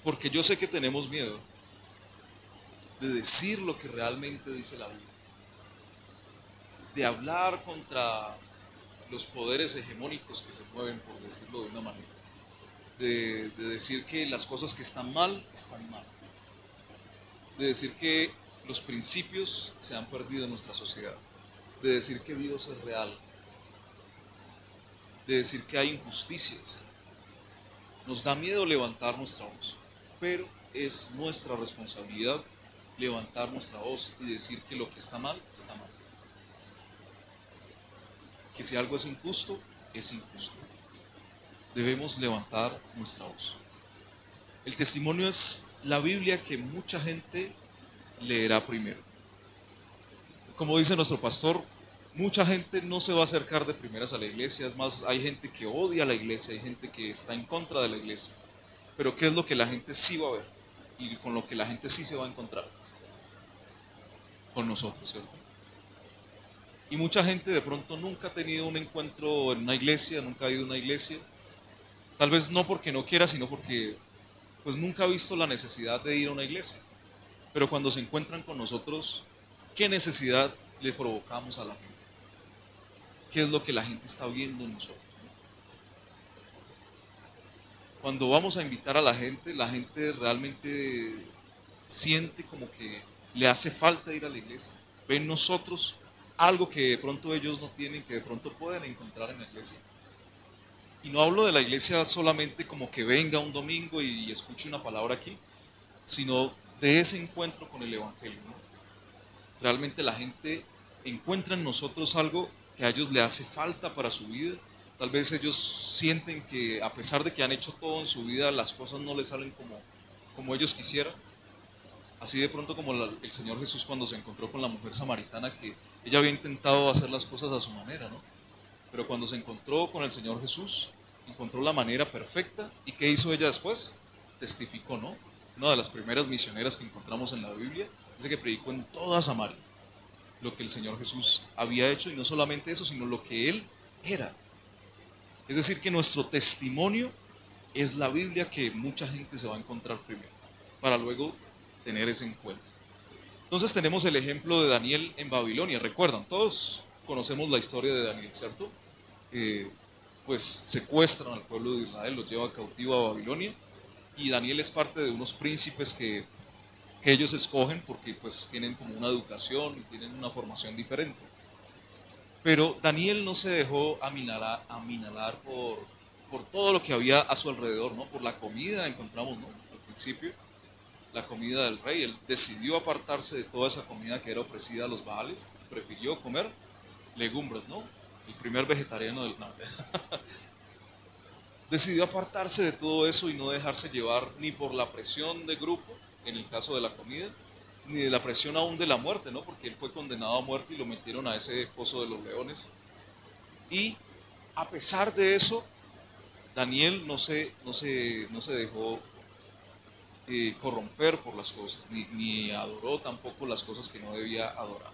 Porque yo sé que tenemos miedo de decir lo que realmente dice la Biblia, de hablar contra los poderes hegemónicos que se mueven, por decirlo de una manera, de decir que las cosas que están mal, de decir que los principios se han perdido en nuestra sociedad, de decir que Dios es real, de decir que hay injusticias. Nos da miedo levantar nuestra voz, pero es nuestra responsabilidad levantar nuestra voz y decir que lo que está mal, está mal. Que si algo es injusto, es injusto. Debemos levantar nuestra voz. El testimonio es la Biblia que mucha gente leerá primero. Como dice nuestro pastor, Mucha gente no se va a acercar de primeras a la iglesia, es más, hay gente que odia la iglesia, hay gente que está en contra de la iglesia. Pero ¿qué es lo que la gente sí va a ver? Y con lo que la gente sí se va a encontrar con nosotros, ¿cierto? Y mucha gente de pronto nunca ha tenido un encuentro en una iglesia, nunca ha ido a una iglesia. Tal vez no porque no quiera, sino porque pues nunca ha visto la necesidad de ir a una iglesia. Pero cuando se encuentran con nosotros, ¿qué necesidad le provocamos a la gente? ¿Qué es lo que la gente está viendo en nosotros? Cuando vamos a invitar a la gente realmente siente como que le hace falta ir a la iglesia. Ven nosotros algo que de pronto ellos no tienen, que de pronto pueden encontrar en la iglesia. Y no hablo de la iglesia solamente como que venga un domingo y escuche una palabra aquí, sino de ese encuentro con el Evangelio, ¿no? Realmente la gente encuentra en nosotros algo que a ellos le hace falta para su vida. Tal vez ellos sienten que a pesar de que han hecho todo en su vida, las cosas no les salen como ellos quisieran. Así de pronto como el Señor Jesús cuando se encontró con la mujer samaritana, que ella había intentado hacer las cosas a su manera, ¿no? Pero cuando se encontró con el Señor Jesús, encontró la manera perfecta. ¿Y qué hizo ella después? Testificó, ¿no? Una de las primeras misioneras que encontramos en la Biblia dice que predicó en toda Samaria lo que el Señor Jesús había hecho, y no solamente eso, sino lo que Él era. Es decir, que nuestro testimonio es la Biblia que mucha gente se va a encontrar primero, para luego tener ese encuentro. Entonces tenemos el ejemplo de Daniel en Babilonia. Recuerdan, todos conocemos la historia de Daniel, ¿cierto? Pues secuestran al pueblo de Israel, los lleva cautivo a Babilonia, y Daniel es parte de unos príncipes que ellos escogen porque pues tienen como una educación y tienen una formación diferente. Pero Daniel no se dejó aminalar por todo lo que había a su alrededor, ¿no? Por la comida, encontramos, ¿no? Al principio, la comida del rey. Él decidió apartarse de toda esa comida que era ofrecida a los Baales, prefirió comer legumbres, ¿no? El primer vegetariano del norte. Decidió apartarse de todo eso y no dejarse llevar ni por la presión de grupo, en el caso de la comida, ni de la presión aún de la muerte, ¿no? Porque él fue condenado a muerte y lo metieron a ese foso de los leones. Y a pesar de eso, Daniel no se dejó corromper por las cosas, ni adoró tampoco las cosas que no debía adorar,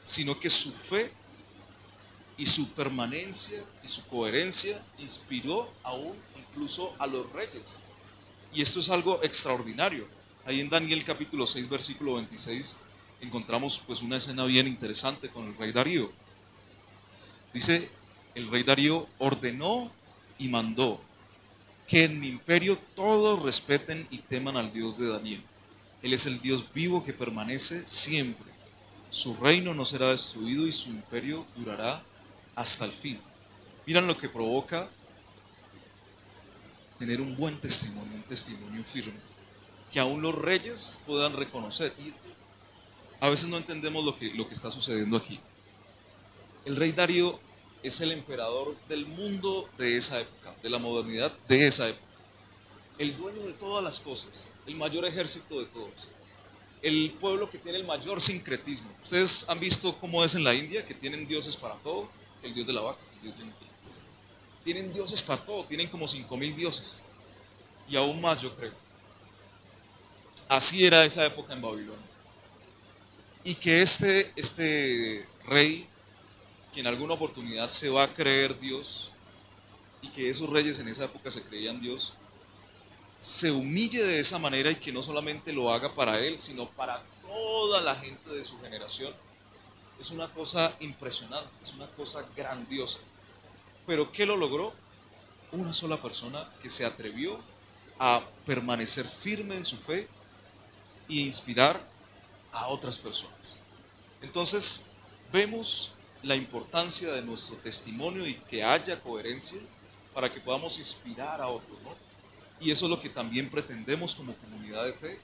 sino que su fe y su permanencia y su coherencia inspiró aún incluso a los reyes. Y esto es algo extraordinario. Ahí en Daniel capítulo 6, versículo 26, encontramos pues una escena bien interesante con el rey Darío. Dice, el rey Darío ordenó y mandó que en mi imperio todos respeten y teman al Dios de Daniel. Él es el Dios vivo que permanece siempre. Su reino no será destruido y su imperio durará hasta el fin. Miran lo que provoca tener un buen testimonio, un testimonio firme, que aún los reyes puedan reconocer. Y a veces no entendemos lo que está sucediendo aquí. El rey Darío es el emperador del mundo de esa época, de la modernidad de esa época. El dueño de todas las cosas, el mayor ejército de todos, el pueblo que tiene el mayor sincretismo. Ustedes han visto cómo es en la India, que tienen dioses para todo, el dios de la vaca, el dios de... Tienen dioses para todo, tienen como 5000 dioses, y aún más yo creo. Así era esa época en Babilonia. Y que este rey, que en alguna oportunidad se va a creer Dios, y que esos reyes en esa época se creían Dios, se humille de esa manera y que no solamente lo haga para él, sino para toda la gente de su generación, es una cosa impresionante, es una cosa grandiosa. ¿Pero qué lo logró? Una sola persona que se atrevió a permanecer firme en su fe e inspirar a otras personas. Entonces, vemos la importancia de nuestro testimonio y que haya coherencia para que podamos inspirar a otros, ¿no? Y eso es lo que también pretendemos como comunidad de fe,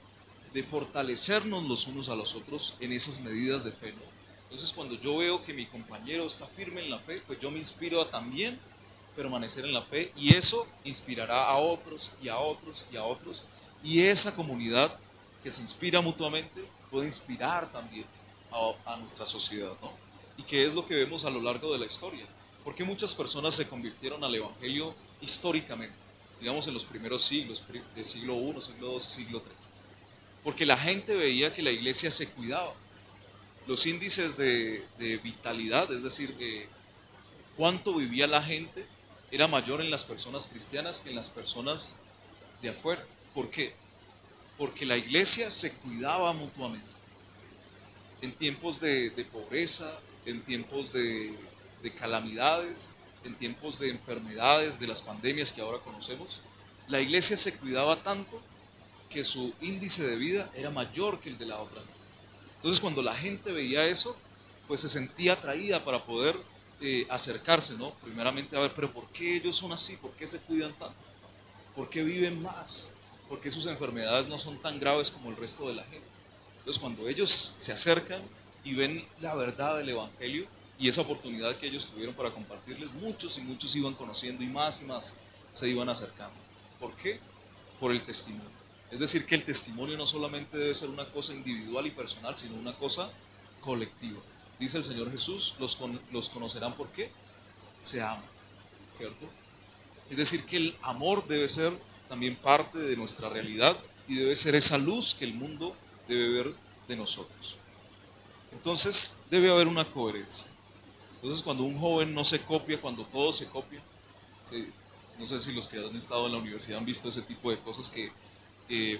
de fortalecernos los unos a los otros en esas medidas de fe, ¿no? Entonces, cuando yo veo que mi compañero está firme en la fe, pues yo me inspiro a también permanecer en la fe, y eso inspirará a otros y a otros y a otros, y esa comunidad que se inspira mutuamente puede inspirar también a nuestra sociedad, ¿no? ¿Y qué es lo que vemos a lo largo de la historia? ¿Por qué muchas personas se convirtieron al Evangelio históricamente? Digamos en los primeros siglos, del siglo I, siglo II, siglo III. Porque la gente veía que la iglesia se cuidaba. Los índices de vitalidad, es decir, cuánto vivía la gente, era mayor en las personas cristianas que en las personas de afuera. ¿Por qué? Porque la iglesia se cuidaba mutuamente. En tiempos de pobreza, en tiempos de calamidades, en tiempos de enfermedades, de las pandemias que ahora conocemos, la iglesia se cuidaba tanto que su índice de vida era mayor que el de la otra. Entonces cuando la gente veía eso, pues se sentía atraída para poder acercarse, ¿no? Primeramente a ver, pero ¿por qué ellos son así? ¿Por qué se cuidan tanto? ¿Por qué viven más? ¿Por qué sus enfermedades no son tan graves como el resto de la gente? Entonces cuando ellos se acercan y ven la verdad del Evangelio y esa oportunidad que ellos tuvieron para compartirles, muchos y muchos iban conociendo y más se iban acercando. ¿Por qué? Por el testimonio. Es decir, que el testimonio no solamente debe ser una cosa individual y personal, sino una cosa colectiva. Dice el Señor Jesús, los conocerán ¿por qué? Se aman, ¿cierto? Es decir, que el amor debe ser también parte de nuestra realidad y debe ser esa luz que el mundo debe ver de nosotros. Entonces, debe haber una coherencia. Entonces, cuando un joven no se copia, cuando todos se copian, ¿sí? No sé si los que han estado en la universidad han visto ese tipo de cosas que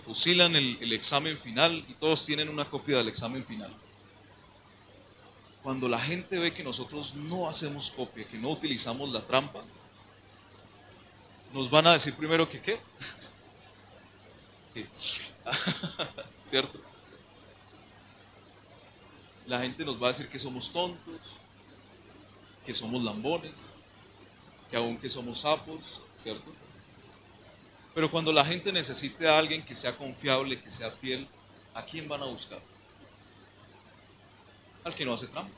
fusilan el examen final y todos tienen una copia del examen final. Cuando la gente ve que nosotros no hacemos copia, que no utilizamos la trampa, nos van a decir primero que ¿qué? ¿Cierto? La gente nos va a decir que somos tontos, que somos lambones, que aún que somos sapos, ¿cierto? Pero cuando la gente necesite a alguien que sea confiable, que sea fiel, ¿a quién van a buscar? Al que no hace trampa,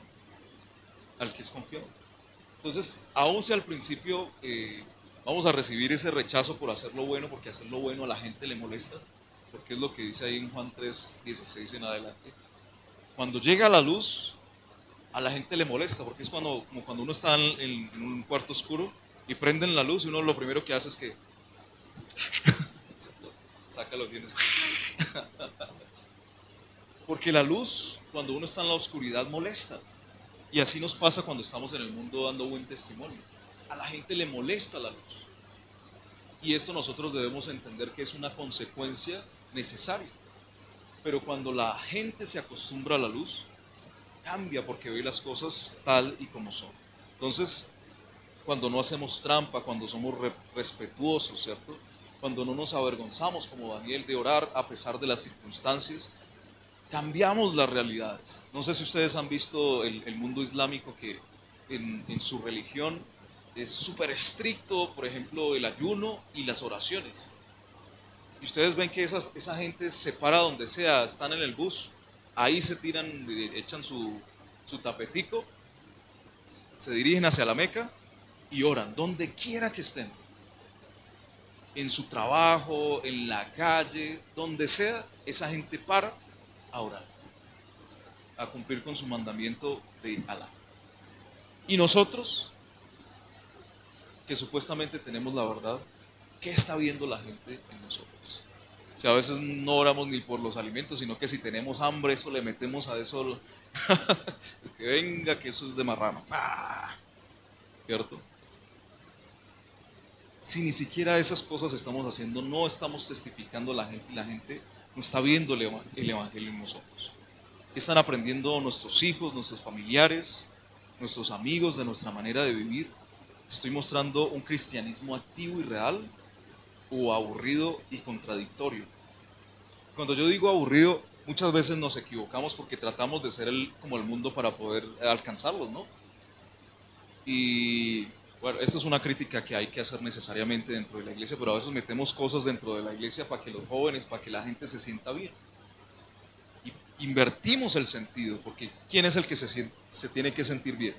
al que es confiable. Entonces, aún si al principio vamos a recibir ese rechazo por hacer lo bueno, porque hacer lo bueno a la gente le molesta, porque es lo que dice ahí en Juan 3:16 en adelante. Cuando llega la luz, a la gente le molesta, porque es como cuando uno está en un cuarto oscuro y prenden la luz y uno lo primero que hace es que saca los dientes. Porque la luz, cuando uno está en la oscuridad, molesta. Y así nos pasa cuando estamos en el mundo dando buen testimonio. A la gente le molesta la luz. Y esto nosotros debemos entender que es una consecuencia necesaria. Pero cuando la gente se acostumbra a la luz, cambia porque ve las cosas tal y como son. Entonces, cuando no hacemos trampa, cuando somos respetuosos, ¿cierto? Cuando no nos avergonzamos como Daniel de orar a pesar de las circunstancias, cambiamos las realidades. No sé si ustedes han visto el mundo islámico que en su religión es súper estricto, por ejemplo, el ayuno y las oraciones. Y ustedes ven que esa gente se para donde sea, están en el bus, ahí se tiran, echan su tapetico, se dirigen hacia la Meca y oran, donde quiera que estén. En su trabajo, en la calle, donde sea, esa gente para a orar, a cumplir con su mandamiento de Alá. Y nosotros, que supuestamente tenemos la verdad, ¿qué está viendo la gente en nosotros? O sea, a veces no oramos ni por los alimentos, sino que si tenemos hambre, eso le metemos a eso, que venga, que eso es de marrano, ¿cierto? Si ni siquiera esas cosas estamos haciendo, no estamos testificando a la gente y la gente no está viendo el Evangelio en nosotros. ¿Qué están aprendiendo nuestros hijos, nuestros familiares, nuestros amigos de nuestra manera de vivir? ¿Estoy mostrando un cristianismo activo y real o aburrido y contradictorio? Cuando yo digo aburrido, muchas veces nos equivocamos porque tratamos de ser como el mundo para poder alcanzarlos, ¿no? Y bueno, esto es una crítica que hay que hacer necesariamente dentro de la iglesia, pero a veces metemos cosas dentro de la iglesia para que los jóvenes, para que la gente se sienta bien. Y invertimos el sentido, porque ¿quién es el que se tiene que sentir bien?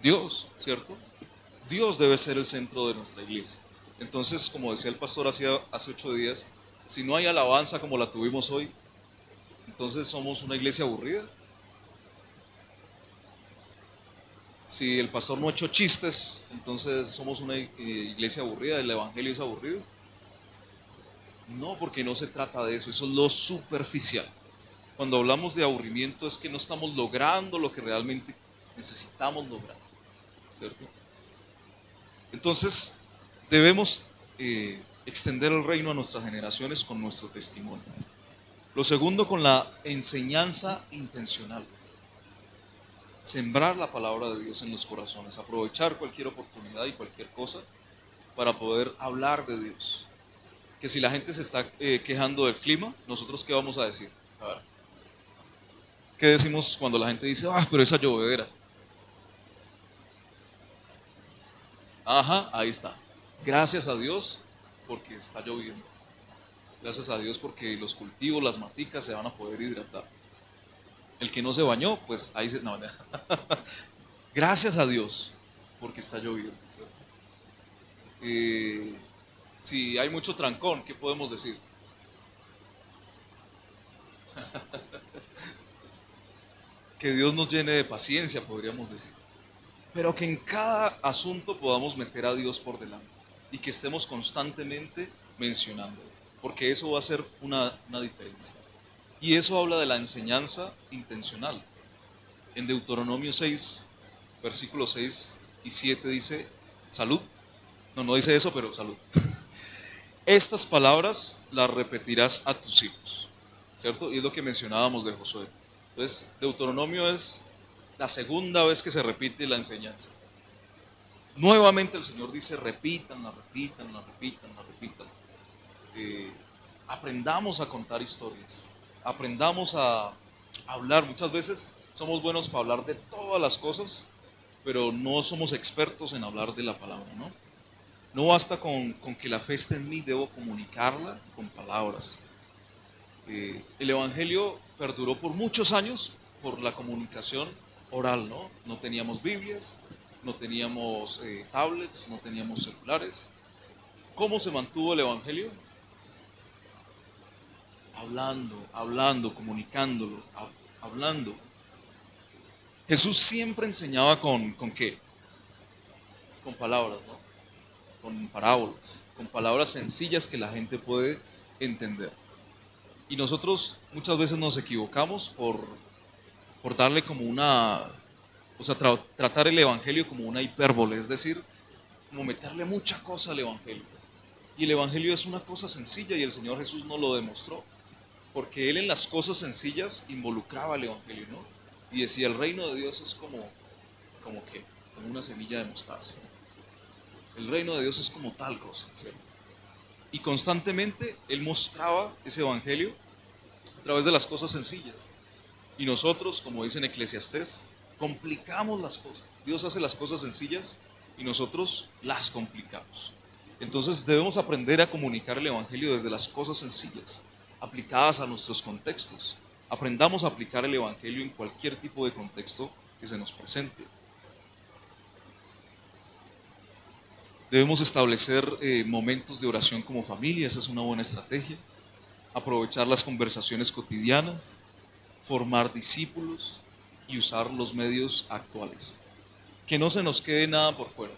Dios, ¿cierto? Dios debe ser el centro de nuestra iglesia. Entonces, como decía el pastor hace 8 días, si no hay alabanza como la tuvimos hoy, entonces somos una iglesia aburrida. si el pastor no ha hecho chistes, entonces somos una iglesia aburrida, el evangelio es aburrido. No, porque no se trata de eso, eso es lo superficial. Cuando hablamos de aburrimiento es que no estamos logrando lo que realmente necesitamos lograr, ¿cierto? Entonces, debemos extender el reino a nuestras generaciones con nuestro testimonio. Lo segundo, con la enseñanza intencional. Sembrar la palabra de Dios en los corazones, aprovechar cualquier oportunidad y cualquier cosa para poder hablar de Dios. Que si la gente se está quejando del clima, nosotros ¿qué vamos a decir? A ver, ¿qué decimos cuando la gente dice, pero esa llovedera? Ajá, ahí está. Gracias a Dios porque está lloviendo. Gracias a Dios porque los cultivos, las maticas se van a poder hidratar. El que no se bañó, pues ahí se... No, no. Gracias a Dios porque está lloviendo. Si hay mucho trancón, ¿qué podemos decir? Que Dios nos llene de paciencia, podríamos decir. Pero que en cada asunto podamos meter a Dios por delante y que estemos constantemente mencionándolo, porque eso va a ser una diferencia. Y eso habla de la enseñanza intencional. En Deuteronomio 6, versículos 6 y 7 dice, salud. No dice eso, pero salud. Estas palabras las repetirás a tus hijos, ¿cierto? Y es lo que mencionábamos de Josué. Entonces, Deuteronomio es la segunda vez que se repite la enseñanza. Nuevamente el Señor dice, repítanla, repítanla, repítanla, repítanla. Aprendamos a contar historias, aprendamos a hablar. Muchas veces somos buenos para hablar de todas las cosas, pero no somos expertos en hablar de la palabra, ¿no? No basta con que la fe esté en mí, debo comunicarla con palabras. El Evangelio perduró por muchos años por la comunicación oral, ¿no? No teníamos Biblias, no teníamos tablets, no teníamos celulares. ¿Cómo se mantuvo el Evangelio? Hablando, comunicándolo, hablando. Jesús siempre enseñaba ¿con qué? Con palabras, ¿no? Con parábolas, con palabras sencillas que la gente puede entender. Y nosotros muchas veces nos equivocamos por darle como tratar el Evangelio como una hipérbole, es decir, como meterle mucha cosa al Evangelio. Y el Evangelio es una cosa sencilla y el Señor Jesús nos lo demostró, porque Él en las cosas sencillas involucraba el Evangelio, ¿no? Y decía, el reino de Dios es como una semilla de mostaza. El reino de Dios es como tal cosa, ¿cierto? Y constantemente Él mostraba ese Evangelio a través de las cosas sencillas. Y nosotros, como dice en Eclesiastés, complicamos las cosas. Dios hace las cosas sencillas y nosotros las complicamos. Entonces debemos aprender a comunicar el Evangelio desde las cosas sencillas, aplicadas a nuestros contextos. Aprendamos a aplicar el Evangelio en cualquier tipo de contexto que se nos presente. Debemos establecer momentos de oración como familia, esa es una buena estrategia. Aprovechar las conversaciones cotidianas, formar discípulos y usar los medios actuales. Que no se nos quede nada por fuera,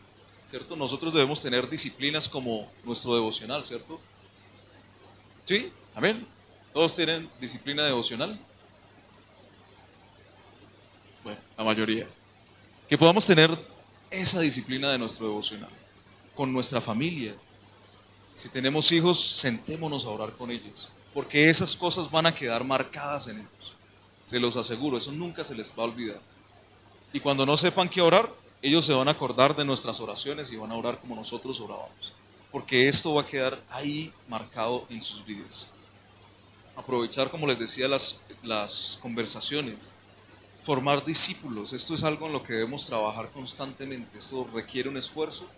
¿cierto? Nosotros debemos tener disciplinas como nuestro devocional, ¿cierto? ¿Sí? ¿Amén? ¿Todos tienen disciplina devocional? Bueno, la mayoría. Que podamos tener esa disciplina de nuestro devocional con nuestra familia. Si tenemos hijos, sentémonos a orar con ellos, porque esas cosas van a quedar marcadas en ellos. Se los aseguro, eso nunca se les va a olvidar. Y cuando no sepan qué orar, ellos se van a acordar de nuestras oraciones y van a orar como nosotros orábamos, porque esto va a quedar ahí marcado en sus vidas. Aprovechar, como les decía, las conversaciones, formar discípulos. Esto es algo en lo que debemos trabajar constantemente. Esto requiere un esfuerzo,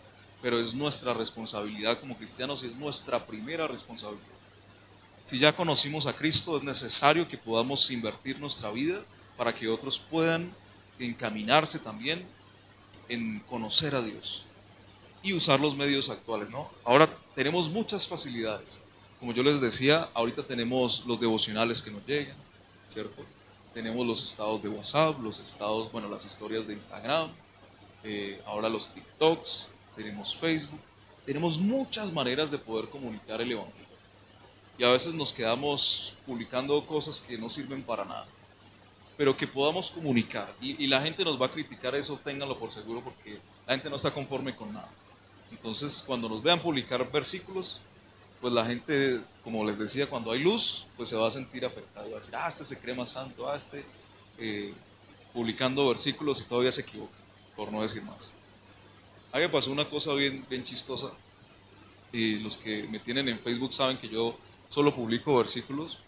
pero es nuestra responsabilidad como cristianos y es nuestra primera responsabilidad. Si ya conocimos a Cristo, es necesario que podamos invertir nuestra vida para que otros puedan encaminarse también en conocer a Dios y usar los medios actuales, ¿no? Ahora tenemos muchas facilidades. Como yo les decía, ahorita tenemos los devocionales que nos llegan, ¿cierto? Tenemos los estados de WhatsApp, las historias de Instagram. ahora los TikToks, tenemos Facebook, tenemos muchas maneras de poder comunicar el Evangelio. Y a veces nos quedamos publicando cosas que no sirven para nada, pero que podamos comunicar. Y la gente nos va a criticar eso, ténganlo por seguro, porque la gente no está conforme con nada. Entonces, cuando nos vean publicar versículos, pues la gente, como les decía, cuando hay luz, pues se va a sentir afectado. Va a decir, este se cree más santo, eh, publicando versículos y todavía se equivoca, por no decir más. A mí me pasó una cosa bien, bien chistosa, y los que me tienen en Facebook saben que yo solo publico versículos,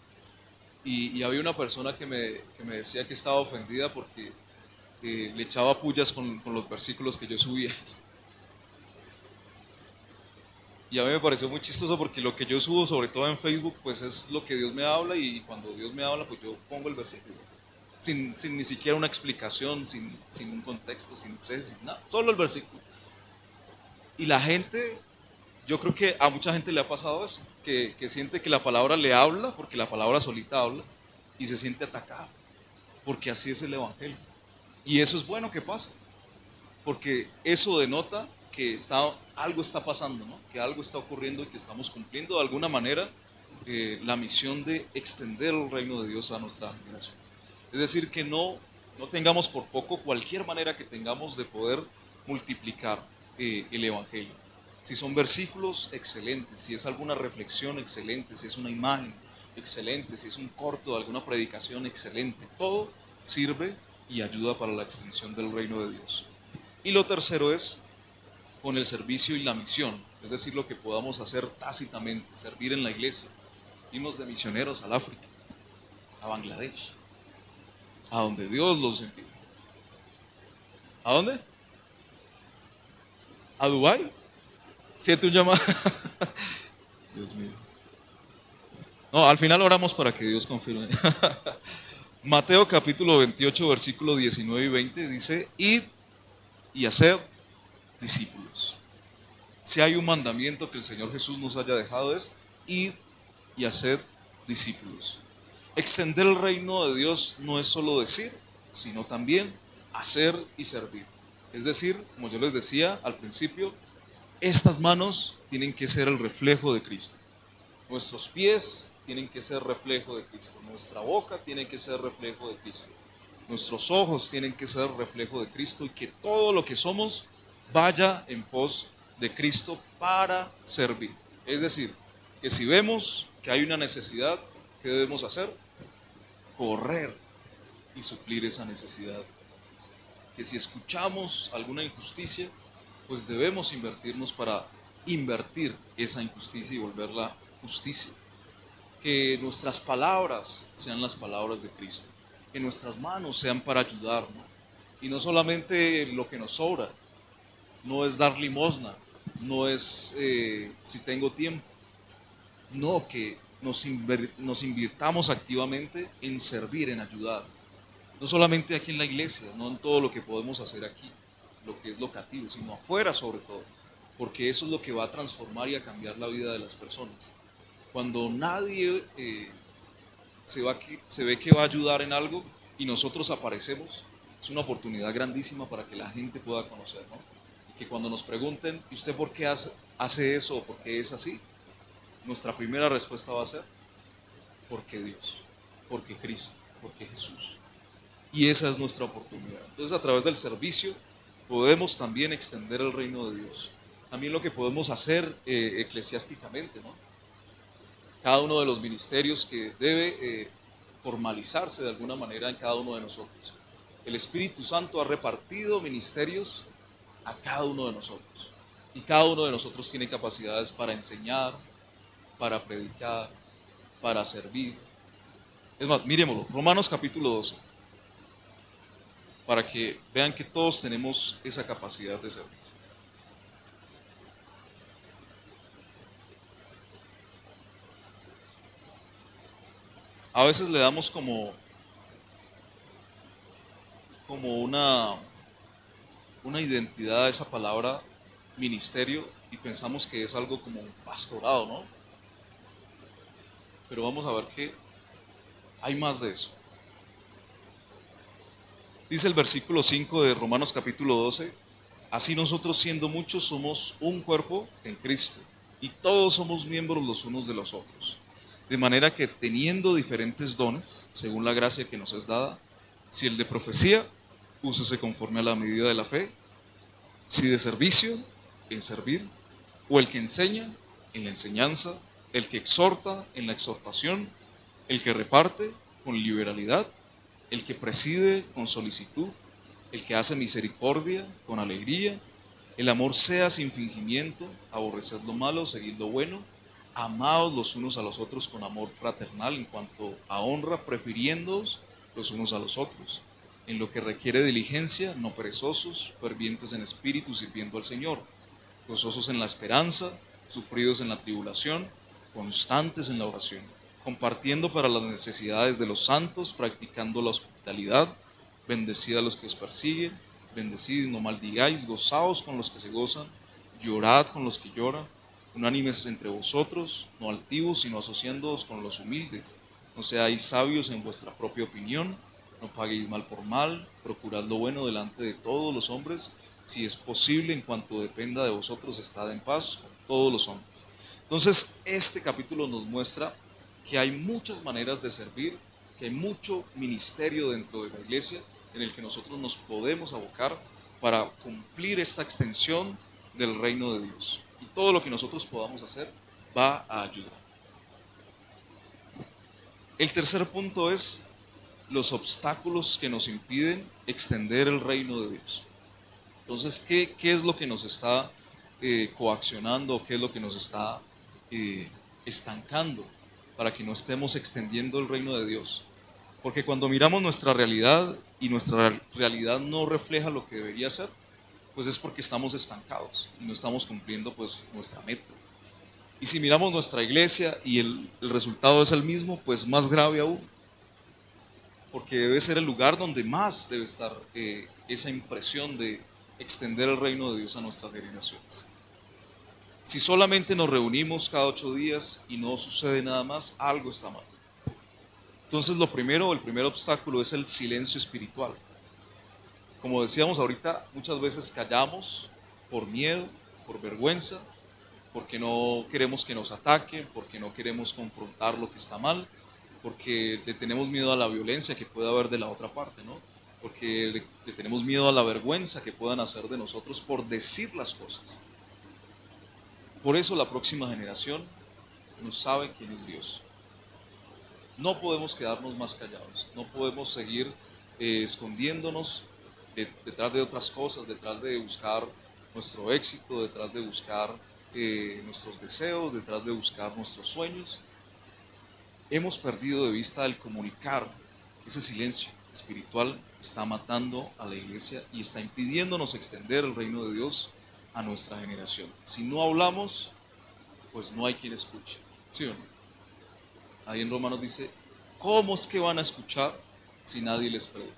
y había una persona que me decía que estaba ofendida porque le echaba pullas con los versículos que yo subía. Y a mí me pareció muy chistoso porque lo que yo subo, sobre todo en Facebook, pues es lo que Dios me habla, y cuando Dios me habla, pues yo pongo el versículo. Sin ni siquiera una explicación, sin un contexto, sin exceso, sin nada, solo el versículo. Y la gente, yo creo que a mucha gente le ha pasado eso, que siente que la palabra le habla, porque la palabra solita habla, y se siente atacada, porque así es el Evangelio. Y eso es bueno que pase, porque eso denota que algo está pasando, ¿no? Que algo está ocurriendo y que estamos cumpliendo de alguna manera la misión de extender el reino de Dios a nuestra generación. Es decir, que no tengamos por poco cualquier manera que tengamos de poder multiplicar el Evangelio. Si son versículos, excelentes. Si es alguna reflexión, excelente. Si es una imagen, excelente. Si es un corto de alguna predicación, excelente. Todo sirve y ayuda para la extensión del reino de Dios. Y lo tercero es con el servicio y la misión, es decir, lo que podamos hacer tácitamente, servir en la iglesia. Fuimos de misioneros al África, a Bangladesh, a donde Dios los envió. ¿A dónde? ¿A Dubái? Siete un llamado. Dios mío. No, al final oramos para que Dios confirme. Mateo capítulo 28, versículo 19 y 20 dice, id y haced discípulos. Si hay un mandamiento que el Señor Jesús nos haya dejado es id y haced discípulos. Extender el reino de Dios no es solo decir, sino también hacer y servir. Es decir, como yo les decía al principio, estas manos tienen que ser el reflejo de Cristo. Nuestros pies tienen que ser reflejo de Cristo. Nuestra boca tiene que ser reflejo de Cristo. Nuestros ojos tienen que ser reflejo de Cristo, y que todo lo que somos vaya en pos de Cristo para servir. Es decir, que si vemos que hay una necesidad, ¿qué debemos hacer? Correr y suplir esa necesidad. Que si escuchamos alguna injusticia, pues debemos invertirnos para invertir esa injusticia y volverla justicia. Que nuestras palabras sean las palabras de Cristo. Que nuestras manos sean para ayudar, ¿no? Y no solamente lo que nos sobra, no es dar limosna, no es si tengo tiempo, no, que nos invirtamos activamente en servir, en ayudar. No solamente aquí en la iglesia, no en todo lo que podemos hacer aquí, lo que es locativo, sino afuera sobre todo, porque eso es lo que va a transformar y a cambiar la vida de las personas. Cuando nadie se ve que va a ayudar en algo y nosotros aparecemos, es una oportunidad grandísima para que la gente pueda conocer, ¿no? Y que cuando nos pregunten, ¿y usted por qué hace eso o por qué es así? Nuestra primera respuesta va a ser, porque Dios, porque Cristo, porque Jesús. Y esa es nuestra oportunidad. Entonces, a través del servicio podemos también extender el reino de Dios. También lo que podemos hacer eclesiásticamente, ¿no? Cada uno de los ministerios que debe formalizarse de alguna manera en cada uno de nosotros. El Espíritu Santo ha repartido ministerios a cada uno de nosotros. Y cada uno de nosotros tiene capacidades para enseñar, para predicar, para servir. Es más, miremoslo, Romanos capítulo 12, para que vean que todos tenemos esa capacidad de servir. A veces le damos como una identidad a esa palabra ministerio y pensamos que es algo como un pastorado, ¿no? Pero vamos a ver que hay más de eso. Dice el versículo 5 de Romanos capítulo 12, Así nosotros, siendo muchos, somos un cuerpo en Cristo, y todos somos miembros los unos de los otros. De manera que, teniendo diferentes dones, según la gracia que nos es dada, si el de profecía, úsese conforme a la medida de la fe; si de servicio, en servir; o el que enseña, en la enseñanza; el que exhorta, en la exhortación; el que reparte, con liberalidad; el que preside, con solicitud; el que hace misericordia, con alegría. El amor sea sin fingimiento; aborreced lo malo, seguid lo bueno; amaos los unos a los otros con amor fraternal, en cuanto a honra, prefiriéndoos los unos a los otros. En lo que requiere diligencia, no perezosos, fervientes en espíritu, sirviendo al Señor; gozosos en la esperanza, sufridos en la tribulación, constantes en la oración; compartiendo para las necesidades de los santos, practicando la hospitalidad; bendecid a los que os persiguen, bendecid y no maldigáis; gozaos con los que se gozan, llorad con los que lloran; unánimes entre vosotros, no altivos, sino asociándoos con los humildes; no seáis sabios en vuestra propia opinión; no paguéis mal por mal; procurad lo bueno delante de todos los hombres; si es posible, en cuanto dependa de vosotros, estad en paz con todos los hombres. Entonces, este capítulo nos muestra que hay muchas maneras de servir, que hay mucho ministerio dentro de la iglesia en el que nosotros nos podemos abocar para cumplir esta extensión del reino de Dios. Y todo lo que nosotros podamos hacer va a ayudar. El tercer punto es los obstáculos que nos impiden extender el reino de Dios. Entonces, ¿qué es lo que nos está coaccionando? ¿Qué es lo que nos está estancando para que no estemos extendiendo el reino de Dios? Porque cuando miramos nuestra realidad y nuestra realidad no refleja lo que debería ser, pues es porque estamos estancados y no estamos cumpliendo pues nuestra meta. Y si miramos nuestra iglesia y el resultado es el mismo, pues más grave aún, porque debe ser el lugar donde más debe estar esa impresión de extender el reino de Dios a nuestras generaciones. Si solamente nos reunimos cada 8 días y no sucede nada más, algo está mal. Entonces el primer obstáculo es el silencio espiritual. Como decíamos ahorita, muchas veces callamos por miedo, por vergüenza, porque no queremos que nos ataquen, porque no queremos confrontar lo que está mal, porque le tenemos miedo a la violencia que pueda haber de la otra parte, ¿no? Porque le tenemos miedo a la vergüenza que puedan hacer de nosotros por decir las cosas. Por eso la próxima generación no sabe quién es Dios. No podemos quedarnos más callados, no podemos seguir escondiéndonos detrás de otras cosas, detrás de buscar nuestro éxito, detrás de buscar nuestros deseos, detrás de buscar nuestros sueños. Hemos perdido de vista el comunicar. Ese silencio espiritual está matando a la iglesia y está impidiéndonos extender el reino de Dios a nuestra generación. Si no hablamos, pues no hay quien escuche, ¿sí o no? Ahí en Romanos dice, ¿cómo es que van a escuchar si nadie les predica?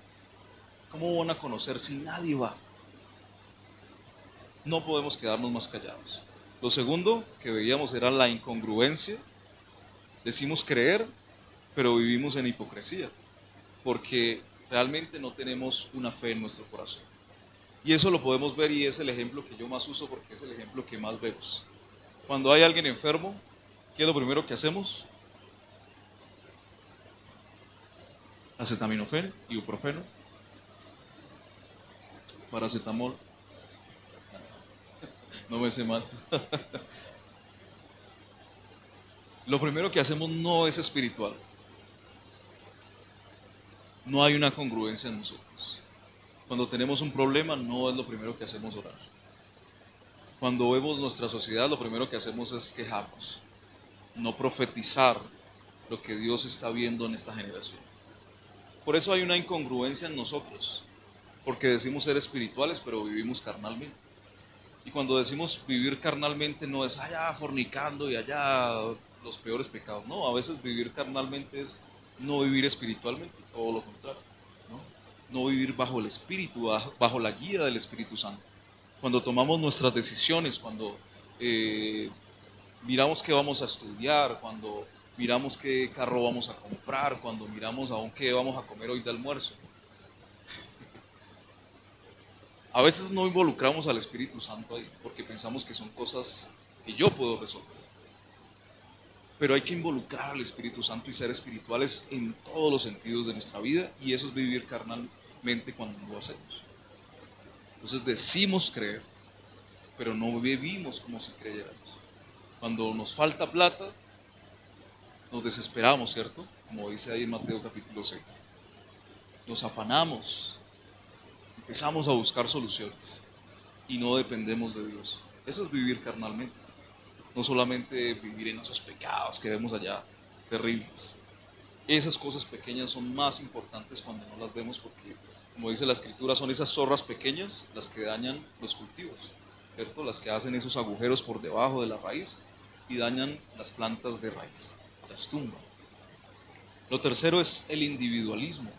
¿Cómo van a conocer si nadie va? No podemos quedarnos más callados. Lo segundo que veíamos era la incongruencia. Decimos creer, pero vivimos en hipocresía, porque realmente no tenemos una fe en nuestro corazón. Y eso lo podemos ver y es el ejemplo que yo más uso porque es el ejemplo que más vemos. Cuando hay alguien enfermo, ¿qué es lo primero que hacemos? Acetaminofén, ibuprofeno, paracetamol, no me sé más. Lo primero que hacemos no es espiritual. No hay una congruencia en nosotros. Cuando tenemos un problema, no es lo primero que hacemos orar. Cuando vemos nuestra sociedad, lo primero que hacemos es quejarnos, no profetizar lo que Dios está viendo en esta generación. Por eso hay una incongruencia en nosotros, porque decimos ser espirituales, pero vivimos carnalmente. Y cuando decimos vivir carnalmente no es allá fornicando y allá los peores pecados. No, a veces vivir carnalmente es no vivir espiritualmente, todo lo contrario. No vivir bajo el Espíritu, bajo la guía del Espíritu Santo. Cuando tomamos nuestras decisiones, cuando miramos qué vamos a estudiar, cuando miramos qué carro vamos a comprar, cuando miramos aún qué vamos a comer hoy de almuerzo. A veces no involucramos al Espíritu Santo ahí porque pensamos que son cosas que yo puedo resolver. Pero hay que involucrar al Espíritu Santo y ser espirituales en todos los sentidos de nuestra vida, y eso es vivir carnalmente cuando lo hacemos. Entonces decimos creer, pero no vivimos como si creyéramos. Cuando nos falta plata, nos desesperamos, ¿cierto? Como dice ahí en Mateo capítulo 6. Nos afanamos, empezamos a buscar soluciones y no dependemos de Dios. Eso es vivir carnalmente. No solamente vivir en esos pecados que vemos allá, terribles. Esas cosas pequeñas son más importantes cuando no las vemos porque, como dice la Escritura, son esas zorras pequeñas las que dañan los cultivos, ¿cierto? Las que hacen esos agujeros por debajo de la raíz y dañan las plantas de raíz, las tumban. Lo tercero es el individualismo,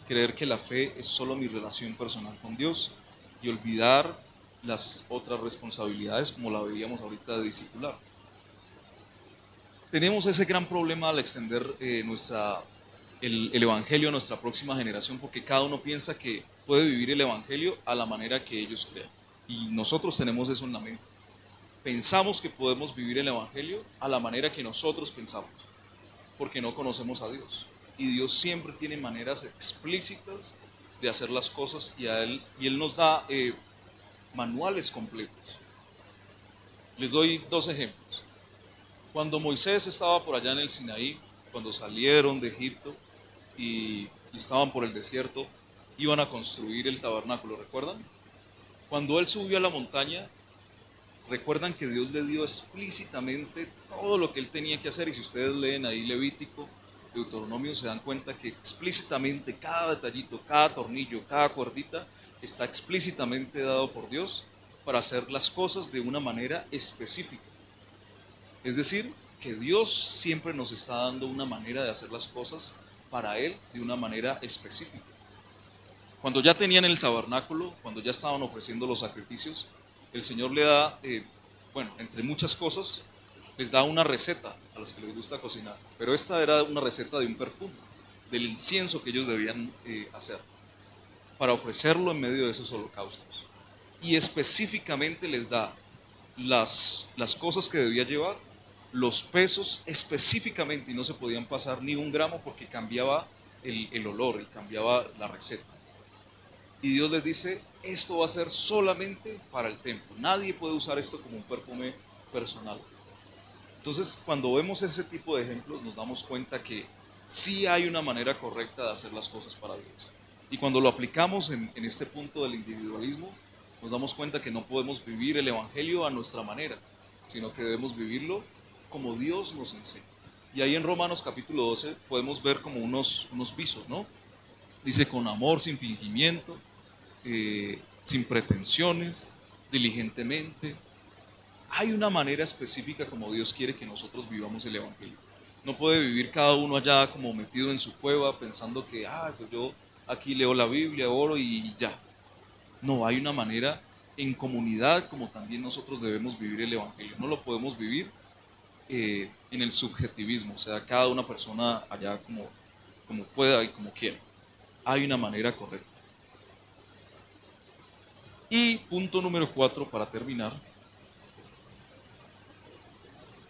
creer que la fe es solo mi relación personal con Dios y olvidar las otras responsabilidades, como la veíamos ahorita, de discipular. Tenemos ese gran problema al extender el Evangelio a nuestra próxima generación, porque cada uno piensa que puede vivir el Evangelio a la manera que ellos crean. Y nosotros tenemos eso en la mente. Pensamos que podemos vivir el Evangelio a la manera que nosotros pensamos, porque no conocemos a Dios. Y Dios siempre tiene maneras explícitas de hacer las cosas, y Él nos da manuales completos. Les doy dos ejemplos. Cuando Moisés estaba por allá en el Sinaí, cuando salieron de Egipto y estaban por el desierto, iban a construir el tabernáculo, ¿recuerdan? Cuando él subió a la montaña, recuerdan que Dios le dio explícitamente todo lo que él tenía que hacer, y si ustedes leen ahí Levítico, Deuteronomio, se dan cuenta que explícitamente cada detallito, cada tornillo, cada cuerdita está explícitamente dado por Dios para hacer las cosas de una manera específica. Es decir, que Dios siempre nos está dando una manera de hacer las cosas para Él de una manera específica. Cuando ya tenían el tabernáculo, cuando ya estaban ofreciendo los sacrificios, el Señor le da, entre muchas cosas, les da una receta a los que les gusta cocinar. Pero esta era una receta de un perfume, del incienso que ellos debían hacer, para ofrecerlo en medio de esos holocaustos. Y específicamente les da las cosas que debía llevar, los pesos específicamente, y no se podían pasar ni un gramo porque cambiaba el olor, y cambiaba la receta. Y Dios les dice, esto va a ser solamente para el templo, nadie puede usar esto como un perfume personal. Entonces, cuando vemos ese tipo de ejemplos, nos damos cuenta que sí hay una manera correcta de hacer las cosas para Dios. Y cuando lo aplicamos en este punto del individualismo, nos damos cuenta que no podemos vivir el Evangelio a nuestra manera, sino que debemos vivirlo como Dios nos enseña. Y ahí en Romanos capítulo 12 podemos ver como unos visos, ¿no? Dice, con amor, sin fingimiento, sin pretensiones, diligentemente. Hay una manera específica como Dios quiere que nosotros vivamos el Evangelio. No puede vivir cada uno allá como metido en su cueva pensando que, pues yo aquí leo la Biblia, oro y ya. No, hay una manera en comunidad como también nosotros debemos vivir el Evangelio. No lo podemos vivir en el subjetivismo, o sea, cada una persona allá como pueda y como quiera. Hay una manera correcta. Y punto número 4, para terminar,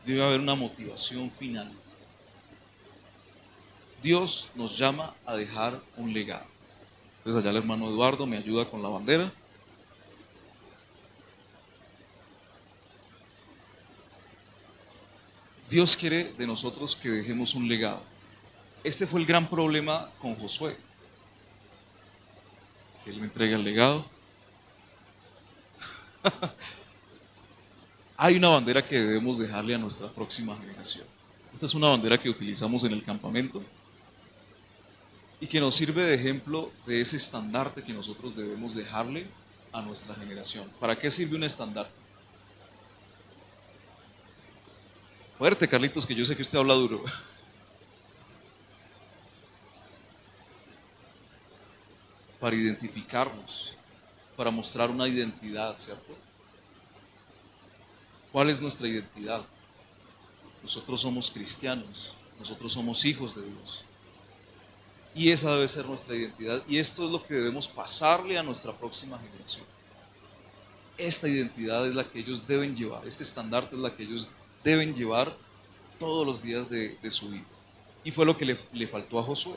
debe haber una motivación final. Dios nos llama a dejar un legado. Entonces allá el hermano Eduardo me ayuda con la bandera. Dios quiere de nosotros que dejemos un legado. Este fue el gran problema con Josué, que él me entrega el legado. Hay una bandera que debemos dejarle a nuestra próxima generación. Esta es una bandera que utilizamos en el campamento y que nos sirve de ejemplo de ese estandarte que nosotros debemos dejarle a nuestra generación. ¿Para qué sirve un estandarte? Fuerte, Carlitos, que yo sé que usted habla duro. Para identificarnos, para mostrar una identidad, ¿cierto? ¿Cuál es nuestra identidad? Nosotros somos cristianos, nosotros somos hijos de Dios. Y esa debe ser nuestra identidad, y esto es lo que debemos pasarle a nuestra próxima generación. esta identidad es la que ellos deben llevar, este estandarte es la que ellos deben llevar todos los días de su vida. Y fue lo que le faltó a Josué.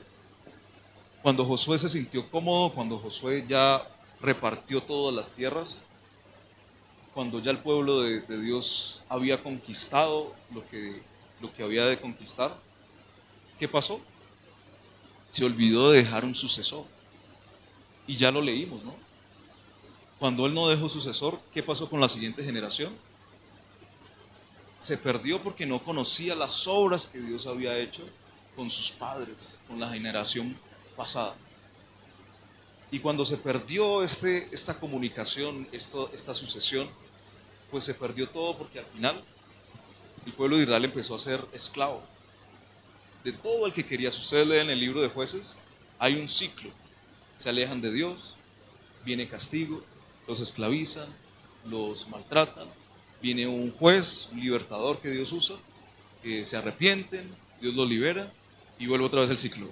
Cuando Josué se sintió cómodo, cuando Josué ya repartió todas las tierras, cuando ya el pueblo de Dios había conquistado lo que había de conquistar, ¿qué pasó? Se olvidó de dejar un sucesor. Y ya lo leímos, ¿no? Cuando él no dejó sucesor, ¿qué pasó con la siguiente generación? Se perdió porque no conocía las obras que Dios había hecho con sus padres, con la generación pasada. Y cuando se perdió esta comunicación, esta sucesión, pues se perdió todo, porque al final el pueblo de Israel empezó a ser esclavo de todo el que quería. Si ustedes leen el libro de Jueces, hay un ciclo. Se alejan de Dios, viene castigo, los esclavizan, los maltratan, viene un juez, un libertador que Dios usa, que se arrepienten, Dios los libera y vuelve otra vez el ciclo.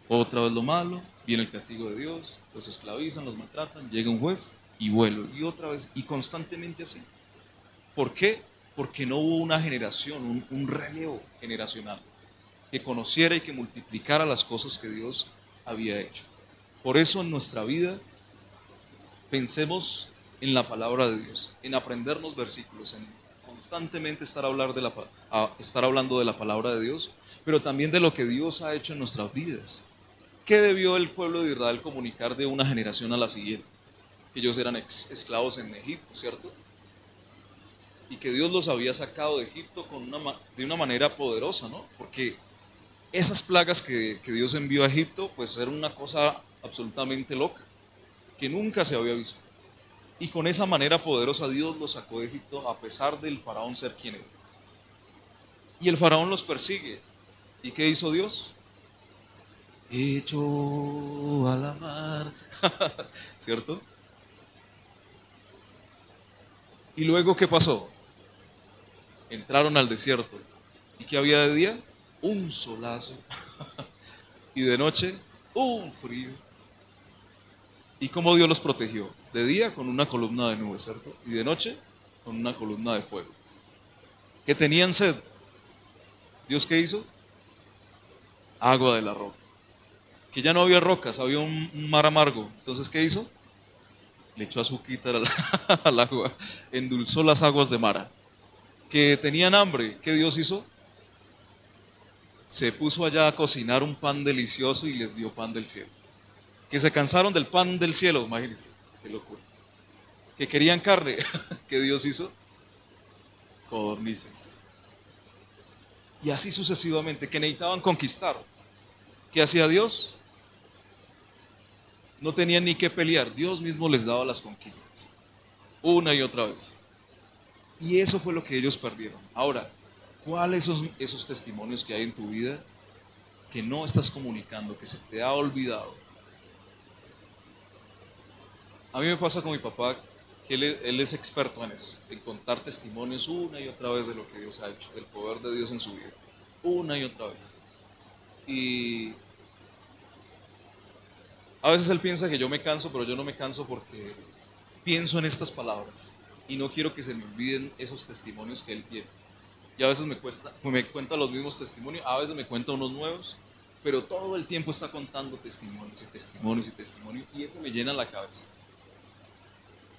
Otra vez lo malo, viene el castigo de Dios, los esclavizan, los maltratan, llega un juez y vuelve, y otra vez, y constantemente así. ¿Por qué? Porque no hubo una generación, un relevo generacional que conociera y que multiplicara las cosas que Dios había hecho. Por eso en nuestra vida pensemos en la palabra de Dios, en aprendernos versículos, en constantemente estar hablando de la palabra de Dios, pero también de lo que Dios ha hecho en nuestras vidas. ¿Qué debió el pueblo de Israel comunicar de una generación a la siguiente? Que ellos eran esclavos en Egipto, ¿cierto? Y que Dios los había sacado de Egipto de una manera poderosa, ¿no? Porque esas plagas que Dios envió a Egipto, pues era una cosa absolutamente loca, que nunca se había visto. Y con esa manera poderosa Dios los sacó de Egipto a pesar del faraón ser quien era. Y el faraón los persigue. ¿Y qué hizo Dios? Echó a la mar. ¿Cierto? ¿Y luego qué pasó? Entraron al desierto. ¿Y qué había de día? Un solazo. Y de noche, un frío. ¿Y cómo Dios los protegió? De día con una columna de nube, ¿cierto? Y de noche con una columna de fuego. Que tenían sed. ¿Dios qué hizo? Agua de la roca. Que ya no había rocas, había un mar amargo. Entonces, ¿qué hizo? Le echó azúcar al agua, endulzó las aguas de Mara. Que tenían hambre, ¿qué Dios hizo? Se puso allá a cocinar un pan delicioso y les dio pan del cielo. Que se cansaron del pan del cielo, imagínense, qué locura. Que querían carne, ¿qué Dios hizo? Codornices. Y así sucesivamente, que necesitaban conquistar. ¿Qué hacía Dios? No tenían ni que pelear, Dios mismo les daba las conquistas, una y otra vez. Y eso fue lo que ellos perdieron. Ahora, ¿cuáles son esos testimonios que hay en tu vida que no estás comunicando, que se te ha olvidado? A mí me pasa con mi papá, que él es experto en eso, en contar testimonios una y otra vez de lo que Dios ha hecho, del poder de Dios en su vida, una y otra vez. Y a veces él piensa que yo me canso, pero yo no me canso porque pienso en estas palabras y no quiero que se me olviden esos testimonios que él tiene. Y a veces me cuenta los mismos testimonios, a veces me cuenta unos nuevos, pero todo el tiempo está contando testimonios y testimonios y testimonios, y eso me llena la cabeza.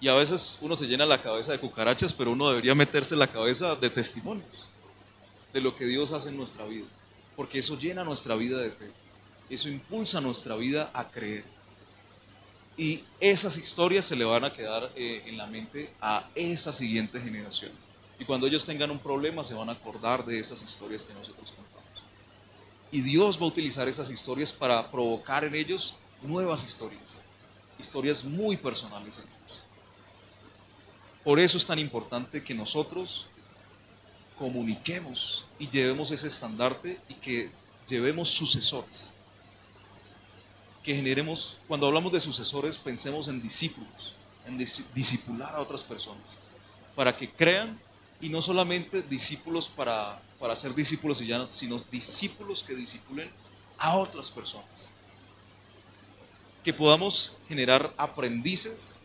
Y a veces uno se llena la cabeza de cucarachas, pero uno debería meterse la cabeza de testimonios de lo que Dios hace en nuestra vida, porque eso llena nuestra vida de fe, eso impulsa nuestra vida a creer. Y esas historias se le van a quedar en la mente a esa siguiente generación. Y cuando ellos tengan un problema se van a acordar de esas historias que nosotros contamos. Y Dios va a utilizar esas historias para provocar en ellos nuevas historias. Historias muy personales en ellos. Por eso es tan importante que nosotros comuniquemos y llevemos ese estandarte y que llevemos sucesores. Que generemos, cuando hablamos de sucesores, pensemos en discípulos, en discipular a otras personas, para que crean, y no solamente discípulos para ser discípulos y ya, sino discípulos que discipulen a otras personas. Que podamos generar aprendices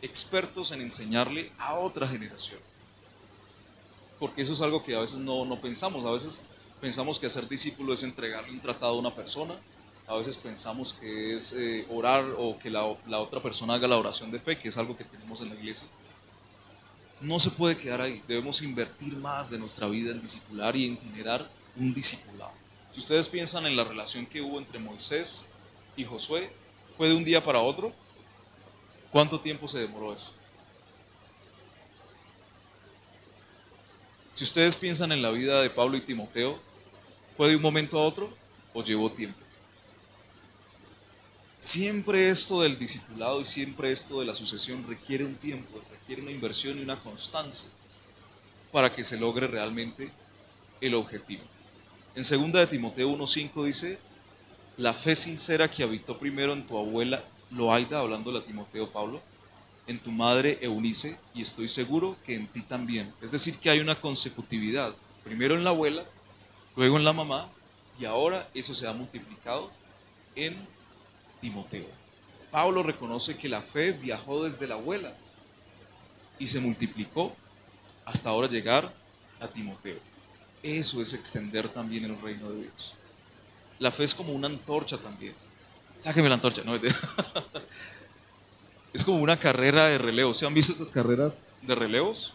expertos en enseñarle a otra generación. Porque eso es algo que a veces no pensamos. A veces pensamos que hacer discípulo es entregarle un tratado a una persona. A veces pensamos que es orar o que la otra persona haga la oración de fe, que es algo que tenemos en la iglesia. No se puede quedar ahí. Debemos invertir más de nuestra vida en discipular y en generar un discipulado. Si ustedes piensan en la relación que hubo entre Moisés y Josué, ¿fue de un día para otro? ¿Cuánto tiempo se demoró eso? Si ustedes piensan en la vida de Pablo y Timoteo, ¿fue de un momento a otro o llevó tiempo? Siempre esto del discipulado y siempre esto de la sucesión requiere un tiempo, requiere una inversión y una constancia para que se logre realmente el objetivo. En 2 de Timoteo 1:5 dice, la fe sincera que habitó primero en tu abuela Loaida, hablándole a Timoteo Pablo, en tu madre Eunice, y estoy seguro que en ti también. Es decir, que hay una consecutividad, primero en la abuela, luego en la mamá, y ahora eso se ha multiplicado en Timoteo. Pablo reconoce que la fe viajó desde la abuela y se multiplicó hasta ahora llegar a Timoteo. Eso es extender también el reino de Dios. La fe es como una antorcha también. Sáqueme la antorcha, no. Es como una carrera de relevos. ¿Se han visto esas carreras de relevos?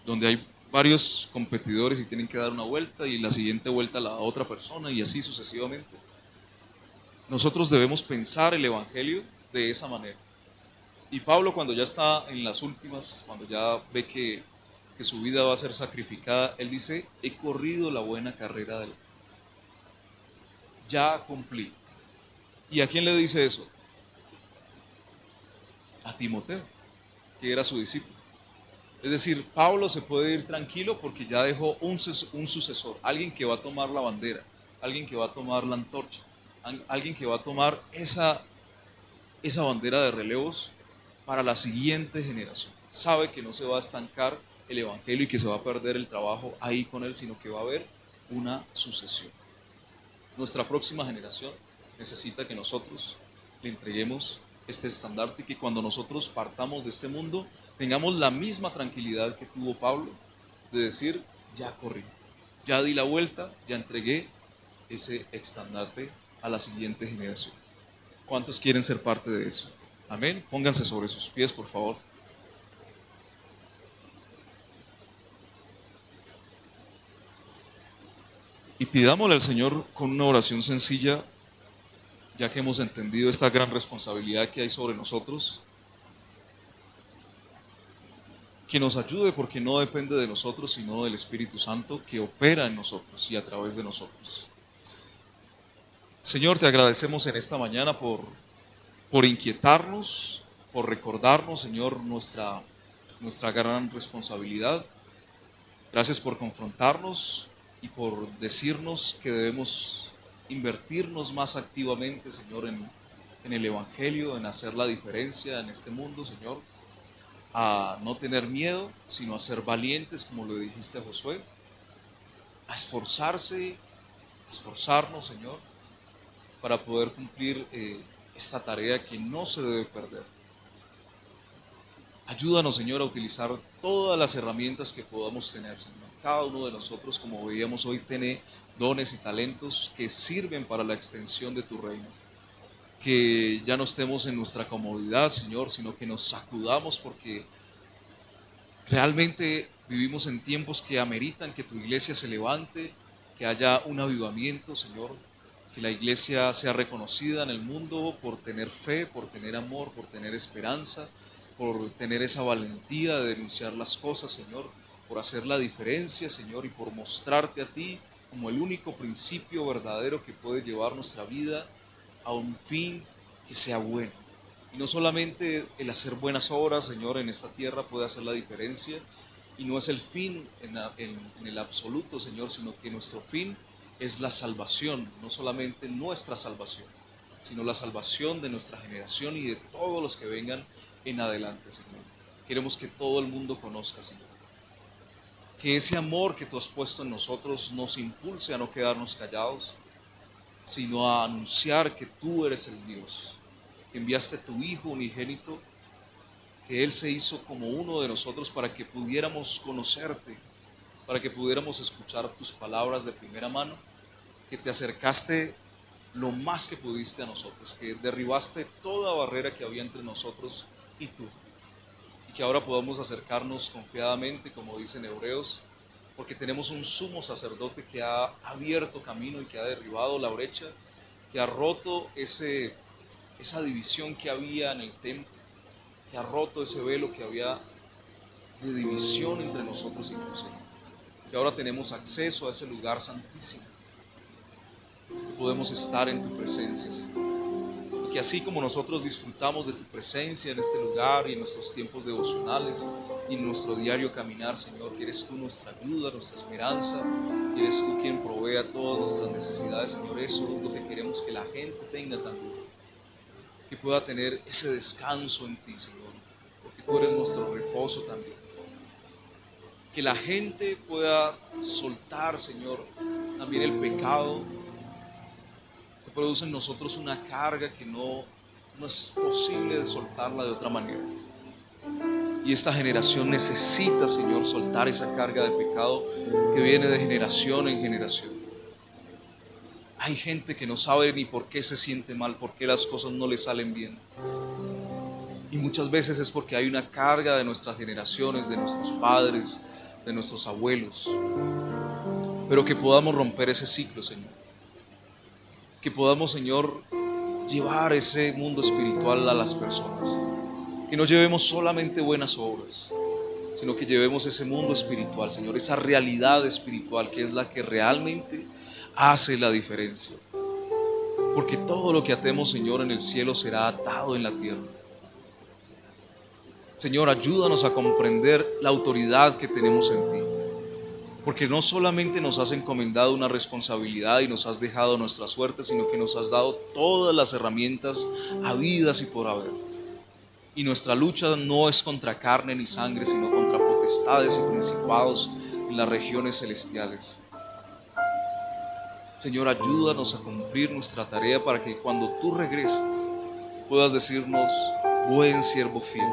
Donde hay varios competidores y tienen que dar una vuelta y la siguiente vuelta a la otra persona y así sucesivamente. Nosotros debemos pensar el Evangelio de esa manera. Y Pablo, cuando ya está en las últimas, cuando ya ve que su vida va a ser sacrificada, él dice, he corrido la buena carrera de la fe. Ya cumplí. ¿Y a quién le dice eso? A Timoteo, que era su discípulo. Es decir, Pablo se puede ir tranquilo porque ya dejó un sucesor, alguien que va a tomar la bandera, alguien que va a tomar la antorcha, alguien que va a tomar esa bandera de relevos para la siguiente generación. Sabe que no se va a estancar el evangelio y que se va a perder el trabajo ahí con él, sino que va a haber una sucesión. Nuestra próxima generación necesita que nosotros le entreguemos este estandarte y que cuando nosotros partamos de este mundo tengamos la misma tranquilidad que tuvo Pablo de decir, ya corrí, ya di la vuelta, ya entregué ese estandarte a la siguiente generación. ¿Cuántos quieren ser parte de eso? Amén. Pónganse sobre sus pies, por favor. Y pidámosle al Señor con una oración sencilla, ya que hemos entendido esta gran responsabilidad que hay sobre nosotros, que nos ayude porque no depende de nosotros, sino del Espíritu Santo que opera en nosotros y a través de nosotros. Señor, te agradecemos en esta mañana por inquietarnos, por recordarnos, Señor, nuestra gran responsabilidad. Gracias por confrontarnos y por decirnos que debemos invertirnos más activamente, Señor, en el Evangelio, en hacer la diferencia en este mundo, Señor, a no tener miedo, sino a ser valientes, como lo dijiste a Josué, a esforzarnos, Señor, para poder cumplir esta tarea que no se debe perder. Ayúdanos, Señor, a utilizar todas las herramientas que podamos tener, Señor. Cada uno de nosotros, como veíamos hoy, tiene dones y talentos que sirven para la extensión de tu reino. Que ya no estemos en nuestra comodidad, Señor, sino que nos sacudamos porque realmente vivimos en tiempos que ameritan que tu iglesia se levante, que haya un avivamiento, Señor, que la iglesia sea reconocida en el mundo por tener fe, por tener amor, por tener esperanza, por tener esa valentía de denunciar las cosas, Señor, por hacer la diferencia, Señor, y por mostrarte a ti como el único principio verdadero que puede llevar nuestra vida a un fin que sea bueno. Y no solamente el hacer buenas obras, Señor, en esta tierra puede hacer la diferencia, y no es el fin en el absoluto, Señor, sino que nuestro fin es la salvación, no solamente nuestra salvación, sino la salvación de nuestra generación y de todos los que vengan en adelante, Señor. Queremos que todo el mundo conozca, Señor. Que ese amor que tú has puesto en nosotros nos impulse a no quedarnos callados, sino a anunciar que tú eres el Dios, que enviaste a tu Hijo unigénito que Él se hizo como uno de nosotros para que pudiéramos conocerte, para que pudiéramos escuchar tus palabras de primera mano, que te acercaste lo más que pudiste a nosotros, que derribaste toda barrera que había entre nosotros y tú, y que ahora podamos acercarnos confiadamente, como dicen Hebreos, porque tenemos un sumo sacerdote que ha abierto camino y que ha derribado la brecha, que ha roto esa división que había en el templo, que ha roto ese velo que había de división entre nosotros y tú, Señor. Que ahora tenemos acceso a ese lugar santísimo. Podemos estar en tu presencia, Señor. Y que así como nosotros disfrutamos de tu presencia en este lugar y en nuestros tiempos devocionales y en nuestro diario caminar, Señor, que eres tú nuestra ayuda, nuestra esperanza, y eres tú quien provee todas nuestras necesidades, Señor. Eso es lo que queremos que la gente tenga también. Que pueda tener ese descanso en ti, Señor, porque tú eres nuestro reposo también. Que la gente pueda soltar, Señor, también el pecado que produce en nosotros una carga que no es posible de soltarla de otra manera. Y esta generación necesita, Señor, soltar esa carga de pecado que viene de generación en generación. Hay gente que no sabe ni por qué se siente mal, por qué las cosas no le salen bien. Y muchas veces es porque hay una carga de nuestras generaciones, de nuestros padres, de nuestros abuelos. Pero que podamos romper ese ciclo, Señor. Que podamos, Señor, llevar ese mundo espiritual a las personas. Que no llevemos solamente buenas obras, sino que llevemos ese mundo espiritual, Señor, esa realidad espiritual que es la que realmente hace la diferencia. Porque todo lo que atemos, Señor, en el cielo será atado en la tierra. Señor, ayúdanos a comprender la autoridad que tenemos en ti. Porque no solamente nos has encomendado una responsabilidad y nos has dejado nuestra suerte, sino que nos has dado todas las herramientas habidas y por haber. Y nuestra lucha no es contra carne ni sangre, sino contra potestades y principados en las regiones celestiales. Señor, ayúdanos a cumplir nuestra tarea para que cuando tú regreses puedas decirnos: buen siervo fiel,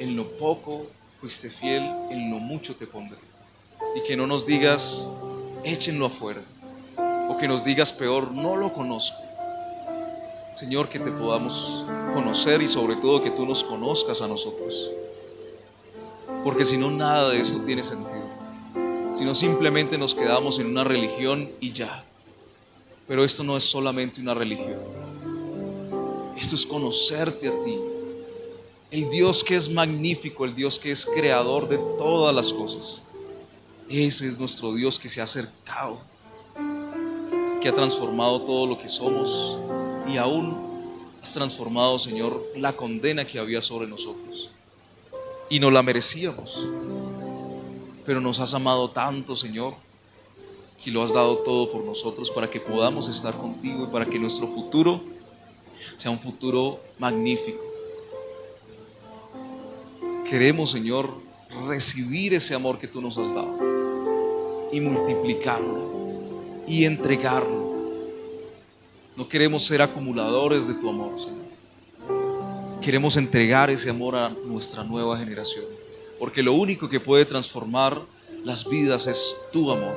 en lo poco fuiste fiel, en lo mucho te pondré. Y que no nos digas: échenlo afuera, o que nos digas peor: no lo conozco. Señor, que te podamos conocer y sobre todo que tú nos conozcas a nosotros. Porque si no, nada de esto tiene sentido. Si no, simplemente nos quedamos en una religión y ya. Pero esto no es solamente una religión. Esto es conocerte a ti. El Dios que es magnífico, el Dios que es creador de todas las cosas. Ese es nuestro Dios que se ha acercado, que ha transformado todo lo que somos y aún has transformado, Señor, la condena que había sobre nosotros. Y no la merecíamos, pero nos has amado tanto, Señor, que lo has dado todo por nosotros para que podamos estar contigo y para que nuestro futuro sea un futuro magnífico. Queremos, Señor, recibir ese amor que tú nos has dado y multiplicarlo y entregarlo. No queremos ser acumuladores de tu amor, Señor. Queremos entregar ese amor a nuestra nueva generación, porque lo único que puede transformar las vidas es tu amor.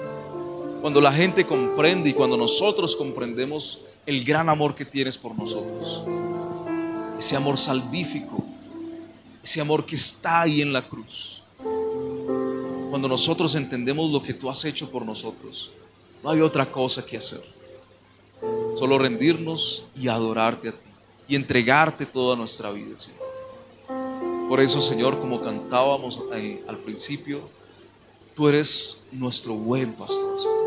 Cuando la gente comprende y cuando nosotros comprendemos el gran amor que tienes por nosotros, ese amor salvífico, ese amor que está ahí en la cruz. Cuando nosotros entendemos lo que tú has hecho por nosotros, no hay otra cosa que hacer. Solo rendirnos y adorarte a ti y entregarte toda nuestra vida, Señor. Por eso, Señor, como cantábamos al principio, tú eres nuestro buen pastor, Señor.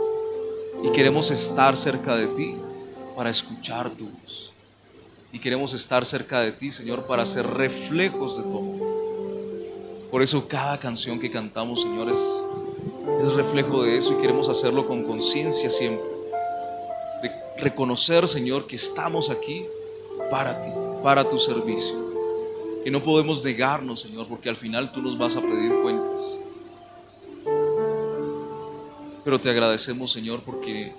Y queremos estar cerca de ti para escuchar tu voz. Y queremos estar cerca de ti, Señor, para ser reflejos de tu amor. Por eso cada canción que cantamos, Señor, es reflejo de eso y queremos hacerlo con conciencia siempre. De reconocer, Señor, que estamos aquí para ti, para tu servicio. Que no podemos negarnos, Señor, porque al final tú nos vas a pedir cuentas. Pero te agradecemos, Señor, porque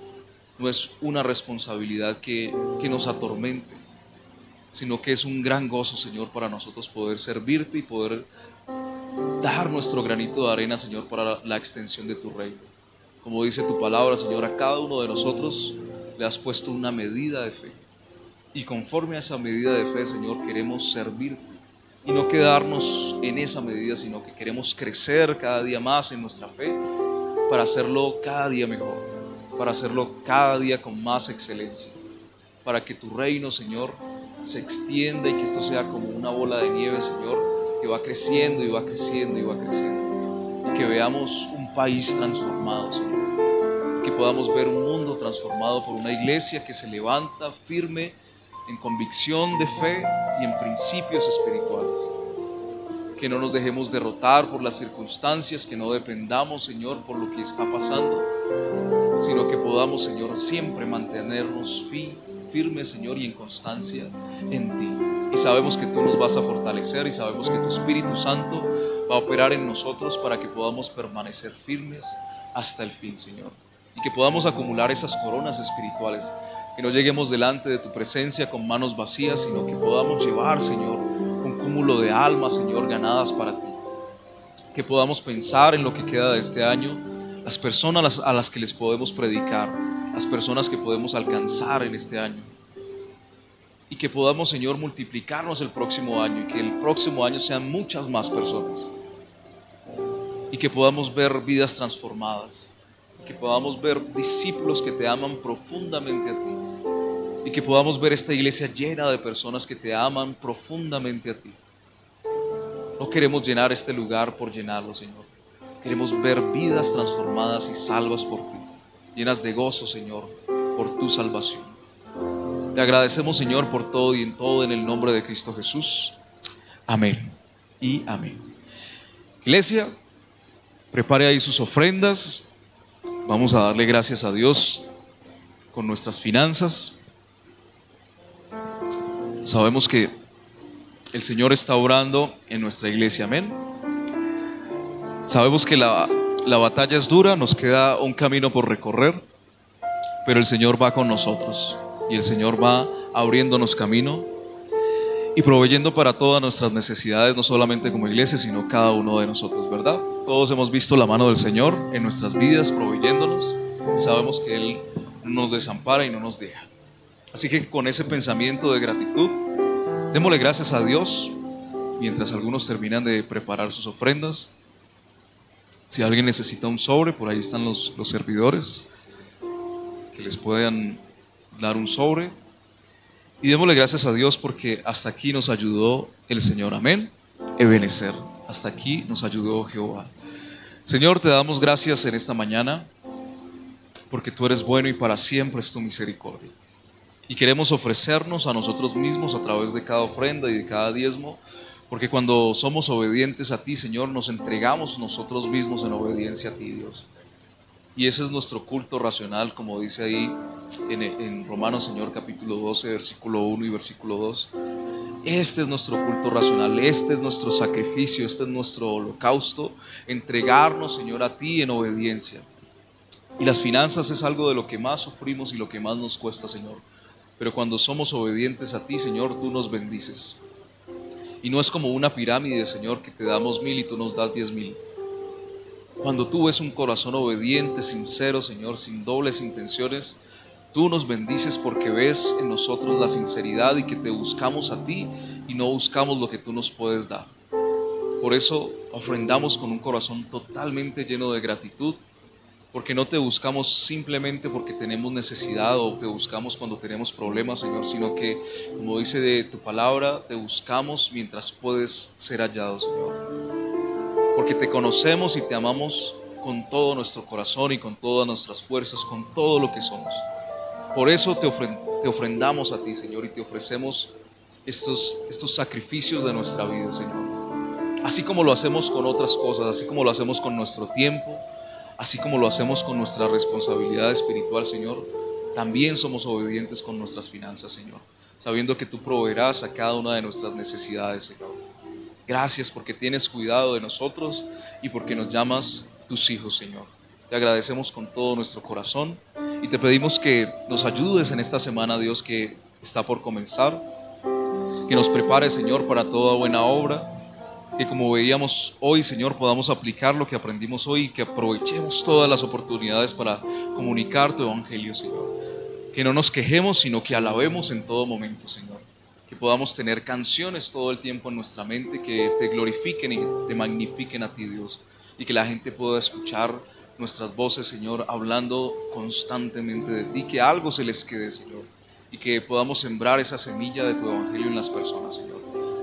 no es una responsabilidad que nos atormente, sino que es un gran gozo, Señor, para nosotros poder servirte y poder dar nuestro granito de arena, Señor, para la extensión de tu reino. Como dice tu palabra, Señor, a cada uno de nosotros le has puesto una medida de fe. Y conforme a esa medida de fe, Señor, queremos servirte. Y no quedarnos en esa medida, sino que queremos crecer cada día más en nuestra fe para hacerlo cada día mejor, para hacerlo cada día con más excelencia, para que tu reino, Señor, se extienda y que esto sea como una bola de nieve, Señor, que va creciendo y va creciendo y va creciendo. Y que veamos un país transformado, Señor. Que podamos ver un mundo transformado por una iglesia que se levanta firme en convicción de fe y en principios espirituales. Que no nos dejemos derrotar por las circunstancias, que no dependamos, Señor, por lo que está pasando, sino que podamos, Señor, siempre mantenernos firmes, Señor, y en constancia en ti. Y sabemos que tú nos vas a fortalecer y sabemos que tu Espíritu Santo va a operar en nosotros para que podamos permanecer firmes hasta el fin, Señor. Y que podamos acumular esas coronas espirituales, que no lleguemos delante de tu presencia con manos vacías, sino que podamos llevar, Señor, un cúmulo de almas, Señor, ganadas para ti. Que podamos pensar en lo que queda de este año, las personas a las que les podemos predicar, las personas que podemos alcanzar en este año. Y que podamos, Señor, multiplicarnos el próximo año y que el próximo año sean muchas más personas. Y que podamos ver vidas transformadas. Que podamos ver discípulos que te aman profundamente a ti. Y que podamos ver esta iglesia llena de personas que te aman profundamente a ti. No queremos llenar este lugar por llenarlo, Señor. Queremos ver vidas transformadas y salvas por ti, llenas de gozo, Señor, por tu salvación. Te agradecemos, Señor, por todo y en todo, en el nombre de Cristo Jesús. Amén y amén. Iglesia, prepare ahí sus ofrendas. Vamos a darle gracias a Dios con nuestras finanzas. Sabemos que el Señor está obrando en nuestra iglesia, amén. Sabemos que la batalla es dura, nos queda un camino por recorrer, pero el Señor va con nosotros y el Señor va abriéndonos camino y proveyendo para todas nuestras necesidades, no solamente como iglesia, sino cada uno de nosotros, ¿verdad? Todos hemos visto la mano del Señor en nuestras vidas proveyéndonos y sabemos que Él no nos desampara y no nos deja. Así que con ese pensamiento de gratitud, démosle gracias a Dios mientras algunos terminan de preparar sus ofrendas. Si alguien necesita un sobre, por ahí están los servidores que les puedan dar un sobre. Y démosle gracias a Dios porque hasta aquí nos ayudó el Señor, amén. Ebenezer, hasta aquí nos ayudó Jehová. Señor, te damos gracias en esta mañana porque tú eres bueno y para siempre es tu misericordia. Y queremos ofrecernos a nosotros mismos a través de cada ofrenda y de cada diezmo, porque cuando somos obedientes a ti, Señor, nos entregamos nosotros mismos en obediencia a ti, Dios. Y ese es nuestro culto racional, como dice ahí en Romanos, Señor, capítulo 12, versículo 1 y versículo 2. Este es nuestro culto racional, este es nuestro sacrificio, este es nuestro holocausto, entregarnos, Señor, a ti en obediencia. Y las finanzas es algo de lo que más sufrimos y lo que más nos cuesta, Señor. Pero cuando somos obedientes a ti, Señor, tú nos bendices. Y no es como una pirámide, Señor, que te damos 1000 y tú nos das 10,000. Cuando tú ves un corazón obediente, sincero, Señor, sin dobles intenciones, tú nos bendices porque ves en nosotros la sinceridad y que te buscamos a ti y no buscamos lo que tú nos puedes dar. Por eso ofrendamos con un corazón totalmente lleno de gratitud, porque no te buscamos simplemente porque tenemos necesidad o te buscamos cuando tenemos problemas, Señor, sino que, como dice de tu palabra, te buscamos mientras puedes ser hallado, Señor. Porque te conocemos y te amamos con todo nuestro corazón y con todas nuestras fuerzas, con todo lo que somos. Por eso te ofrendamos a ti, Señor, y te ofrecemos estos sacrificios de nuestra vida, Señor. Así como lo hacemos con otras cosas, así como lo hacemos con nuestro tiempo, así como lo hacemos con nuestra responsabilidad espiritual, Señor, también somos obedientes con nuestras finanzas, Señor, sabiendo que tú proveerás a cada una de nuestras necesidades, Señor. Gracias porque tienes cuidado de nosotros y porque nos llamas tus hijos, Señor. Te agradecemos con todo nuestro corazón y te pedimos que nos ayudes en esta semana, Dios, que está por comenzar. que nos prepare, Señor, para toda buena obra, que como veíamos hoy, Señor, podamos aplicar lo que aprendimos hoy y que aprovechemos todas las oportunidades para comunicar tu evangelio, Señor. Que no nos quejemos, sino que alabemos en todo momento, Señor. Que podamos tener canciones todo el tiempo en nuestra mente que te glorifiquen y te magnifiquen a ti, Dios. Y que la gente pueda escuchar nuestras voces, Señor, hablando constantemente de ti. Que algo se les quede, Señor. Y que podamos sembrar esa semilla de tu evangelio en las personas, Señor.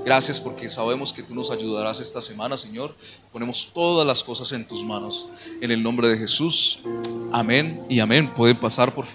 Gracias porque sabemos que tú nos ayudarás esta semana, Señor. Ponemos todas las cosas en tus manos. En el nombre de Jesús. Amén y amén. Pueden pasar, por favor.